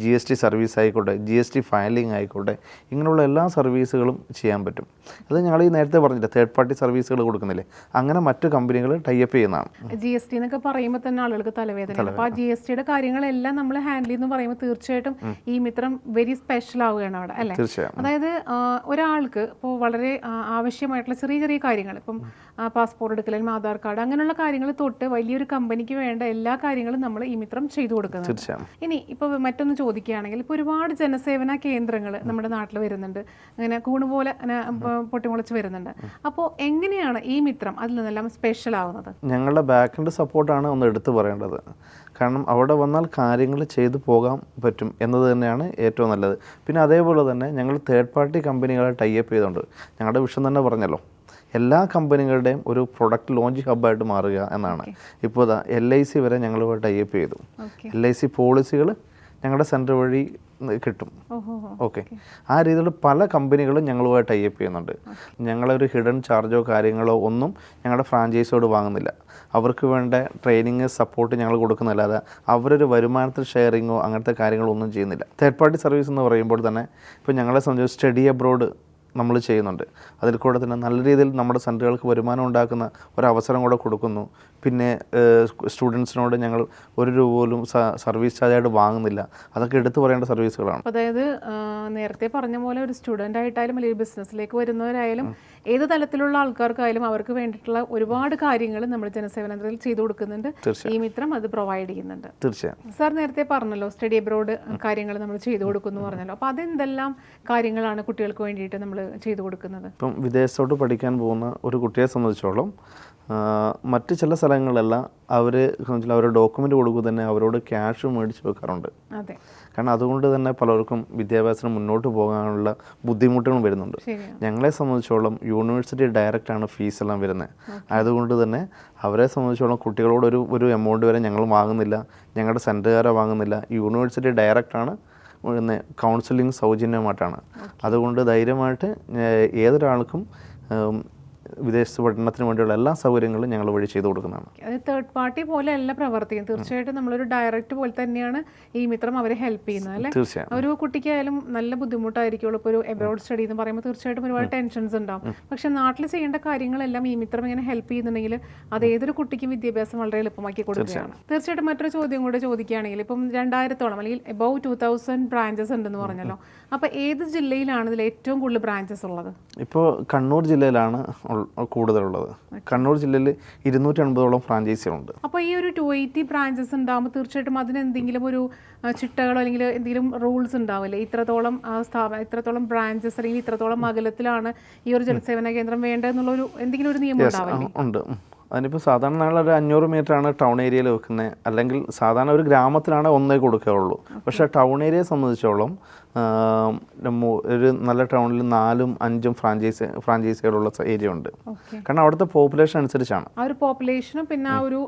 GST സർവീസ് ആയിക്കോട്ടെ, GST ഫയലിംഗ് ആയിക്കോട്ടെ, ഇങ്ങനെയുള്ള എല്ലാ സർവീസുകളും ചെയ്യാൻ പറ്റും. അത് ഞങ്ങൾ ഈ നേരത്തെ പറഞ്ഞില്ല, തേർഡ് പാർട്ടി സർവീസുകൾ കൊടുക്കുന്നില്ലേ, അങ്ങനെ മറ്റു കമ്പനികൾ ടൈപ്പ് ചെയ്യുന്നതാണ്. GST എന്നൊക്കെ പറയുമ്പോൾ തന്നെ ആളുകൾക്ക് തലവേദന. അപ്പോൾ ആ GSTയുടെ കാര്യങ്ങളെല്ലാം നമ്മൾ ഹാൻഡിൽ ചെയ്യുന്നു പറയുമ്പോൾ തീർച്ചയായിട്ടും ഈ മിത്രം വെരി സ്പെഷ്യൽ ആവുകയാണ് അവിടെ, അല്ലേ? തീർച്ചയായും. അതായത് ഒരാൾക്ക് ഇപ്പോൾ വളരെ ആവശ്യമായിട്ടുള്ള ചെറിയ ചെറിയ കാര്യങ്ങൾ, ഇപ്പം പാസ്പോർട്ട് എടുക്കലും ആധാർ കാർഡ് അങ്ങനെയുള്ള കാര്യങ്ങൾ തൊട്ട് വലിയൊരു കമ്പനിക്ക് വേണ്ട എല്ലാ കാര്യങ്ങളും നമ്മൾ ഈ മിത്രം ചെയ്തു കൊടുക്കുന്നത്. ഇനി ഇപ്പോൾ മറ്റൊന്ന് ചോദിക്കുകയാണെങ്കിൽ, ഇപ്പോൾ ഒരുപാട് ജനസേവന കേന്ദ്രങ്ങൾ നമ്മുടെ നാട്ടിൽ വരുന്നുണ്ട്, അങ്ങനെ കൂണുപോലെ പൊട്ടിമുളച്ച് വരുന്നുണ്ട്. അപ്പോൾ എങ്ങനെയാണ് ഈ മിത്രം അതിൽ നിന്നെല്ലാം സ്പെഷ്യൽ ആവുന്നത്? ഞങ്ങളുടെ ബാക്ക് എൻഡ് സപ്പോർട്ടാണ് ഒന്ന് എടുത്തു പറയേണ്ടത്. കാരണം അവിടെ വന്നാൽ കാര്യങ്ങൾ ചെയ്തു പോകാൻ പറ്റും എന്നത് തന്നെയാണ് ഏറ്റവും നല്ലത്. പിന്നെ അതേപോലെ തന്നെ ഞങ്ങൾ തേർഡ് പാർട്ടി കമ്പനികളെ ടൈപ്പ് ചെയ്തുകൊണ്ട്, ഞങ്ങളുടെ വിഷയം തന്നെ പറഞ്ഞല്ലോ, എല്ലാ കമ്പനികളുടെയും ഒരു പ്രൊഡക്റ്റ് ലോഞ്ച് ഹബ്ബായിട്ട് മാറുക എന്നാണ്. ഇപ്പോൾ LIC വരെ ഞങ്ങൾ ടൈപ്പ് ചെയ്തു. LIC പോളിസികൾ ഞങ്ങളുടെ സെൻറ്റർ വഴി കിട്ടും. ഓക്കെ, ആ രീതിയിൽ പല കമ്പനികളും ഞങ്ങളുമായി ടൈപ്പ് ചെയ്യുന്നുണ്ട്. ഞങ്ങളൊരു ഹിഡൻ ചാർജോ കാര്യങ്ങളോ ഒന്നും ഞങ്ങളുടെ ഫ്രാഞ്ചൈസിയോട് വാങ്ങുന്നില്ല. അവർക്ക് വേണ്ട ട്രെയിനിങ് സപ്പോർട്ട് ഞങ്ങൾ കൊടുക്കുന്നില്ലാതെ അവരൊരു വരുമാനത്തിൽ ഷെയറിങ്ങോ അങ്ങനത്തെ കാര്യങ്ങളോ ഒന്നും ചെയ്യുന്നില്ല. തേർഡ് പാർട്ടി സർവീസ് എന്ന് പറയുമ്പോൾ തന്നെ ഇപ്പോൾ ഞങ്ങളെ സംബന്ധിച്ച് സ്റ്റഡി അബ്രോഡ് നമ്മൾ ചെയ്യുന്നുണ്ട്. അതിൽ കൂടെ തന്നെ നല്ല രീതിയിൽ നമ്മുടെ സെൻറ്ററുകൾക്ക് വരുമാനം ഉണ്ടാക്കുന്ന ഒരവസരം കൂടെ കൊടുക്കുന്നു. പിന്നെ സ്റ്റുഡൻസിനോട് ഞങ്ങൾ ₹1 പോലും സർവീസ് ചാർജായിട്ട് വാങ്ങുന്നില്ല. അതൊക്കെ എടുത്തു പറയേണ്ട സർവീസുകളാണ്. അതായത് നേരത്തെ പറഞ്ഞ പോലെ ഒരു സ്റ്റുഡൻ്റ് ആയിട്ടായാലും അല്ലെങ്കിൽ ബിസിനസ്സിലേക്ക് വരുന്നവരായാലും ഏത് തലത്തിലുള്ള ആൾക്കാർക്കായാലും അവർക്ക് വേണ്ടിയിട്ടുള്ള ഒരുപാട് കാര്യങ്ങൾ നമ്മൾ ജനസേവനത്തിൽ ചെയ്തു കൊടുക്കുന്നുണ്ട്. ഈ മിത്രം അത് പ്രൊവൈഡ് ചെയ്യുന്നുണ്ട്. തീർച്ചയായും. സാർ നേരത്തെ പറഞ്ഞല്ലോ സ്റ്റഡി അബ്രോഡ് കാര്യങ്ങൾ നമ്മൾ ചെയ്തു കൊടുക്കുന്നു പറഞ്ഞല്ലോ. അപ്പോൾ അതെന്തെല്ലാം കാര്യങ്ങളാണ് കുട്ടികൾക്ക് വേണ്ടിയിട്ട് നമ്മൾ ചെയ്തു കൊടുക്കുന്നത്? ഇപ്പം വിദേശത്തോട്ട് പഠിക്കാൻ പോകുന്ന ഒരു കുട്ടിയെ സംബന്ധിച്ചോളം മറ്റ് ചില സ്ഥലങ്ങളിലെല്ലാം അവരുടെ ഡോക്യുമെൻ്റ് കൊടുക്കുക തന്നെ അവരോട് ക്യാഷ് മേടിച്ച് വെക്കാറുണ്ട്. കാരണം അതുകൊണ്ട് തന്നെ പലർക്കും വിദ്യാഭ്യാസത്തിന് മുന്നോട്ട് പോകാനുള്ള ബുദ്ധിമുട്ടുകൾ വരുന്നുണ്ട്. ഞങ്ങളെ സംബന്ധിച്ചോളം യൂണിവേഴ്സിറ്റി ഡയറക്റ്റാണ് ഫീസെല്ലാം വരുന്നത്. അതുകൊണ്ട് തന്നെ അവരെ സംബന്ധിച്ചോളം കുട്ടികളോട് ഒരു എമൗണ്ട് വരെ ഞങ്ങൾ വാങ്ങുന്നില്ല, ഞങ്ങളുടെ സെൻറ്ററുകാരെ വാങ്ങുന്നില്ല. University ഡയറക്റ്റാണ് counselling സൗജന്യമായിട്ടാണ്. അതുകൊണ്ട് ധൈര്യമായിട്ട് ഏതൊരാൾക്കും വിദേശ പഠനത്തിന് വേണ്ടിയുള്ള എല്ലാ സൗകര്യങ്ങളും ഞങ്ങൾ വഴി ചെയ്തു കൊടുക്കുന്നതാണ്. അത് തേർഡ് പാർട്ടി പോലെ അല്ല പ്രവർത്തിക്കുന്നത്. തീർച്ചയായിട്ടും നമ്മളൊരു ഡയറക്റ്റ് പോലെ തന്നെയാണ് ഈ മിത്രം അവരെ ഹെൽപ്പ് ചെയ്യുന്നത്, അല്ലേ? തീർച്ചയായും. ഒരു കുട്ടിക്കായാലും നല്ല ബുദ്ധിമുട്ടായിരിക്കുള്ളൂ. ഇപ്പോൾ ഒരു എബ്രോഡ് സ്റ്റഡി എന്ന് പറയുമ്പോൾ തീർച്ചയായിട്ടും ഒരുപാട് ടെൻഷൻസ് ഉണ്ടാവും. പക്ഷെ നാട്ടിൽ ചെയ്യേണ്ട കാര്യങ്ങളെല്ലാം ഈ മിത്രം ഇങ്ങനെ ഹെൽപ്പ് ചെയ്യുന്നുണ്ടെങ്കിൽ അത് ഏതൊരു കുട്ടിക്കും വിദ്യാഭ്യാസം വളരെ എളുപ്പമാക്കി കൊടുക്കുകയാണ്. തീർച്ചയായിട്ടും മറ്റൊരു ചോദ്യം കൂടെ ചോദിക്കുകയാണെങ്കിൽ, ഇപ്പം 2000-ഓളം അല്ലെങ്കിൽ എബവ് 2000 ബ്രാഞ്ചസ് ഉണ്ടെന്ന് പറഞ്ഞല്ലോ. അപ്പോൾ ഏത് ജില്ലയിലാണ് ഇതിൽ ഏറ്റവും കൂടുതൽ ബ്രാഞ്ചസ് ഉള്ളത്? ഇപ്പോൾ കണ്ണൂർ ജില്ലയിലാണ് കൂടുതലുള്ളത്. കണ്ണൂർ ജില്ലയിൽ 280ഓളം ഫ്രാഞ്ചൈസികളുണ്ട്. അപ്പോൾ ഈ ഒരു 280 ബ്രാഞ്ചസ് ഉണ്ടാകുമ്പോൾ തീർച്ചയായിട്ടും അതിന് എന്തെങ്കിലും ഒരു ചിട്ടകളോ അല്ലെങ്കിൽ എന്തെങ്കിലും റൂൾസ് ഉണ്ടാവില്ലേ? ഇത്രത്തോളം ബ്രാഞ്ചസ് അല്ലെങ്കിൽ ഇത്രത്തോളം അകലത്തിലാണ് ഈ ഒരു ജനസേവന കേന്ദ്രം വേണ്ടതെന്നുള്ളൊരു എന്തെങ്കിലും ഒരു നിയമം ഉണ്ടാവില്ലേ? ഉണ്ട്. അതിനിപ്പോൾ സാധാരണ ഞങ്ങളൊരു 500 മീറ്ററാണ് ടൗൺ ഏരിയയിൽ വെക്കുന്നത്. അല്ലെങ്കിൽ സാധാരണ ഒരു ഗ്രാമത്തിലാണ് ഒന്നേ കൊടുക്കുകയുള്ളൂ. പക്ഷേ ടൗൺ ഏരിയയെ സംബന്ധിച്ചോളം ഒരു നല്ല ടൗണിൽ 4-5 ഫ്രാഞ്ചൈസികളുള്ള ഏരിയ ഉണ്ട്. കാരണം അവിടുത്തെ പോപ്പുലേഷൻ അനുസരിച്ചാണ്. ആ ഒരു പോപ്പുലേഷനും പിന്നെ ആ ഒരു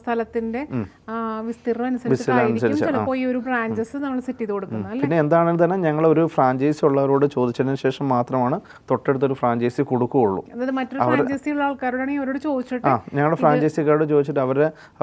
സ്ഥലത്തിന്റെ വിസ്തീർണം അനുസരിച്ചായിരിക്കും ചിലപ്പോൾ ഈ ഒരു ബ്രാഞ്ചസ് നമ്മൾ സെറ്റ് ചെയ്ത് കൊടുക്കുന്നത്. പിന്നെ എന്താണെന്ന് തന്നെ ഞങ്ങൾ ഒരു ഫ്രാഞ്ചൈസി ഉള്ളവരോട് ചോദിച്ചതിന് ശേഷം മാത്രമാണ് തൊട്ടടുത്തൊരു ഫ്രാഞ്ചൈസി കൊടുക്കുകയുള്ളൂ. അതായത് മറ്റൊരു ഫ്രാഞ്ചൈസി ഉള്ള ആൾക്കാരോടാണെങ്കിൽ അവരോട് ചോദിച്ചിട്ട് ഞങ്ങളുടെ ഫ്രാഞ്ചൈസിക്കാരോട് ചോദിച്ചിട്ട്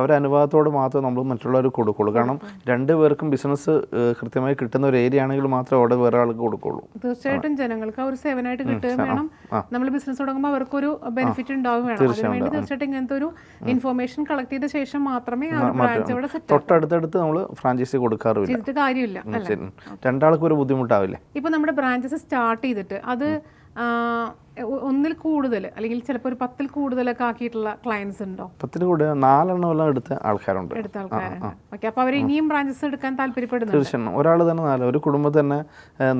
അവരെ അനുഭവത്തോട് മാത്രമേ നമ്മൾ മറ്റുള്ളവർക്ക് കൊടുക്കുള്ളൂ. കാരണം 2 പേർക്കും ബിസിനസ് കൃത്യമായി കിട്ടുന്ന ഒരു ഏരിയ ആണെങ്കിൽ മാത്രമേ അവിടെ വേറെ ആൾക്ക് കൊടുക്കുള്ളൂ. തീർച്ചയായിട്ടും ജനങ്ങൾക്ക് ഒരു സേവനമായിട്ട് കിട്ടുകയും വേണം. നമ്മൾ ബിസിനസ് തുടങ്ങുമ്പോൾ അവർക്കൊരു ബെനിഫിറ്റ് ഉണ്ടാവുകയും വേണം. അതിനുവേണ്ടി തീർച്ചയായിട്ടും ഇങ്ങനത്തെ ഒരു ഇൻഫർമേഷൻ കളക്ട് ചെയ്ത ശേഷം മാത്രമേ ആ ഒരു ബ്രാഞ്ച് അവിടെ സെറ്റ് തൊട്ടടുത്തടുത്ത് നമ്മൾ ഫ്രാഞ്ചൈസി കൊടുക്കാറില്ല. ചെയ്തിട്ട് കാര്യമില്ല. രണ്ടാൾക്കും ഒരു ബുദ്ധിമുട്ടാവില്ലേ? ഇപ്പൊ നമ്മുടെ ബ്രാഞ്ചസ് സ്റ്റാർട്ട് ചെയ്തിട്ട് അത് ഒന്നിൽ കൂടുതൽ അല്ലെങ്കിൽ ചിലപ്പോൾ ഒരു 10ൽ കൂടുതലൊക്കെ ആക്കിയിട്ടുള്ള ക്ലയൻസ് ഉണ്ടോ? 10ൽ കൂടുതൽ 4 എണ്ണം എടുത്ത ആൾക്കാരുണ്ട്. ഓക്കെ, അപ്പോൾ അവർ ഇനിയും ബ്രാഞ്ചസ് എടുക്കാൻ താല്പര്യപ്പെടുന്നു. തീർച്ചയായും ഒരാൾ തന്നെ 4, ഒരു കുടുംബത്തിൽ തന്നെ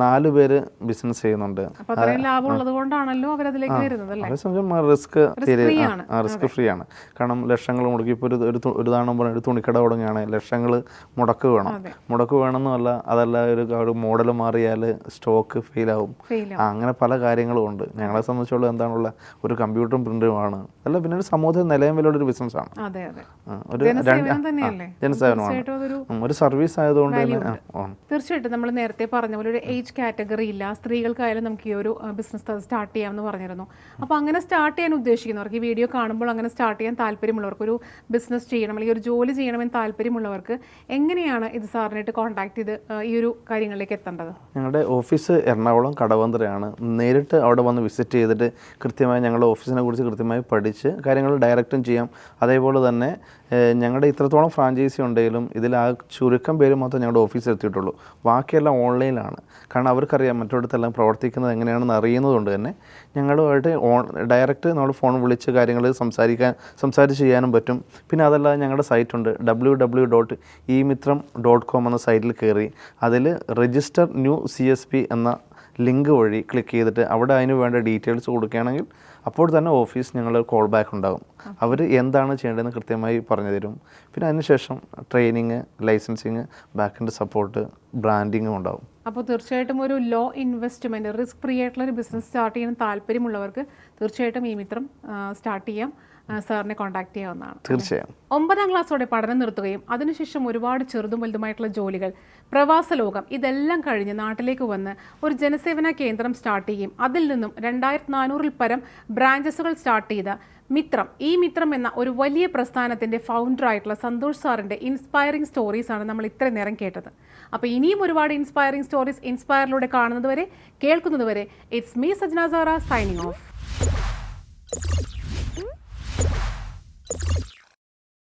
4 പേര് ബിസിനസ് ചെയ്യുന്നുണ്ട്. അപ്പോൾ അത്രയും ലാഭം ഉള്ളത് കൊണ്ടാണല്ലോ അവരതിലേക്ക് വരുന്നത് അല്ലേ? റിസ്ക് ഫ്രീ ആണ്. കാരണം ലക്ഷങ്ങൾ മുടക്കി ഇപ്പോൾ ഒരു ഉദാഹരണം പറഞ്ഞാൽ ഒരു തുണിക്കട തുടങ്ങുകയാണ്, ലക്ഷങ്ങൾ മുടക്ക് വേണമെന്നല്ല, അതല്ല ഒരു മോഡൽ മാറിയാൽ സ്റ്റോക്ക് ഫെയിലാവും. അങ്ങനെ പല കാര്യങ്ങളും ഉണ്ട്. ഞങ്ങളെ സംബന്ധിച്ചുള്ള എന്താണുള്ള ഒരു കമ്പ്യൂട്ടറും പ്രിന്ററുമാണ് അല്ല, പിന്നെ ഒരു സമൂഹത്തിൽ നിലയം വിലയുള്ള ഒരു ബിസിനസ്സാണ്. ഒരു ജനസേവനമാണ്, ഒരു സർവീസ് ആയതുകൊണ്ട് തന്നെ. തീർച്ചയായിട്ടും നമ്മൾ നേരത്തെ പറഞ്ഞ പോലെ ഒരു ഏജ് കാറ്റഗറി ഇല്ല, സ്ത്രീകൾക്കായാലും നമുക്ക് ഈ ഒരു ബിസിനസ് സ്റ്റാർട്ട് ചെയ്യാമെന്ന് പറഞ്ഞിരുന്നു. അപ്പോൾ അങ്ങനെ സ്റ്റാർട്ട് ചെയ്യാൻ ഉദ്ദേശിക്കുന്നവർക്ക്, ഈ വീഡിയോ കാണുമ്പോൾ അങ്ങനെ സ്റ്റാർട്ട് ചെയ്യാൻ താല്പര്യമുള്ളവർക്ക്, ഒരു ബിസിനസ് ചെയ്യണം അല്ലെങ്കിൽ ഒരു ജോലി ചെയ്യണമെന്ന് താല്പര്യമുള്ളവർക്ക് എങ്ങനെയാണ് ഇത് സാറിനായിട്ട് കോൺടാക്ട് ചെയ്ത് ഈ ഒരു കാര്യങ്ങളിലേക്ക് എത്തേണ്ടത്? ഞങ്ങളുടെ ഓഫീസ് എറണാകുളം കടവന്ത്രയാണ്. നേരിട്ട് അവിടെ വന്ന് വിസിറ്റ് ചെയ്തിട്ട് കൃത്യമായി ഞങ്ങളുടെ ഓഫീസിനെ കുറിച്ച് കൃത്യമായി പഠിച്ച് കാര്യങ്ങൾ ഡയറക്റ്റും ചെയ്യാം. അതേപോലെ തന്നെ ഞങ്ങളുടെ ഇത്രത്തോളം ഫ്രാഞ്ചൈസി ഉണ്ടെങ്കിലും ഇതിൽ ആ ചുരുക്കം പേര് മാത്രമേ ഞങ്ങളുടെ ഓഫീസിൽ എത്തിയിട്ടുള്ളൂ. ബാക്കിയെല്ലാം ഓൺലൈനിലാണ്. കാരണം അവർക്കറിയാം മറ്റൊരിടത്തെല്ലാം പ്രവർത്തിക്കുന്നത് എങ്ങനെയാണെന്ന് അറിയുന്നതുകൊണ്ട് തന്നെ ഞങ്ങളുമായിട്ട് ഡയറക്റ്റ് നമ്മൾ ഫോൺ വിളിച്ച് കാര്യങ്ങൾ സംസാരിച്ച് ചെയ്യാനും പറ്റും. പിന്നെ അതല്ലാതെ ഞങ്ങളുടെ സൈറ്റുണ്ട് www.emitram.com എന്ന സൈറ്റിൽ കയറി അതിൽ രജിസ്റ്റർ ന്യൂ CSP എന്ന ലിങ്ക് വഴി ക്ലിക്ക് ചെയ്തിട്ട് അവിടെ അതിന് വേണ്ട ഡീറ്റെയിൽസ് കൊടുക്കുകയാണെങ്കിൽ അപ്പോൾ തന്നെ ഓഫീസ് ഞങ്ങൾ കോൾ ബാക്ക് ഉണ്ടാകും. അവർ എന്താണ് ചെയ്യേണ്ടതെന്ന് കൃത്യമായി പറഞ്ഞു തരും. പിന്നെ അതിനുശേഷം ട്രെയിനിങ്, ലൈസൻസിങ്, ബാക്കിൻ്റെ സപ്പോർട്ട്, ബ്രാൻഡിങ്ങും ഉണ്ടാകും. അപ്പോൾ തീർച്ചയായിട്ടും ഒരു ലോ ഇൻവെസ്റ്റ്മെൻറ്റ്, റിസ്ക് ഫ്രീ ആയിട്ടുള്ള ഒരു ബിസിനസ് സ്റ്റാർട്ട് ചെയ്യാൻ താല്പര്യമുള്ളവർക്ക് തീർച്ചയായിട്ടും ഈ മിത്രം സ്റ്റാർട്ട് ചെയ്യാം. സാറിനെ കോൺടാക്ട് ചെയ്യാവുന്നതാണ്. തീർച്ചയായും 9ാം ക്ലാസ്സോടെ പഠനം നിർത്തുകയും അതിനുശേഷം ഒരുപാട് ചെറുതും വലുതുമായിട്ടുള്ള ജോലികൾ, പ്രവാസ ലോകം ഇതെല്ലാം കഴിഞ്ഞ് നാട്ടിലേക്ക് വന്ന് ഒരു ജനസേവന കേന്ദ്രം സ്റ്റാർട്ട് ചെയ്യും. അതിൽ നിന്നും 2400-ൽ പരം ബ്രാഞ്ചസുകൾ സ്റ്റാർട്ട് ചെയ്ത ഈ മിത്രം എന്ന ഒരു വലിയ പ്രസ്ഥാനത്തിൻ്റെ ഫൗണ്ടറായിട്ടുള്ള സന്തോഷ് സാറിൻ്റെ ഇൻസ്പയറിംഗ് സ്റ്റോറീസാണ് നമ്മൾ ഇത്രയും നേരം കേട്ടത്. അപ്പോൾ ഇനിയും ഒരുപാട് ഇൻസ്പയറിംഗ് സ്റ്റോറീസ് ഇൻസ്പയറിലൂടെ കാണുന്നതുവരെ, കേൾക്കുന്നതുവരെ, it's me Sajna Sara signing of.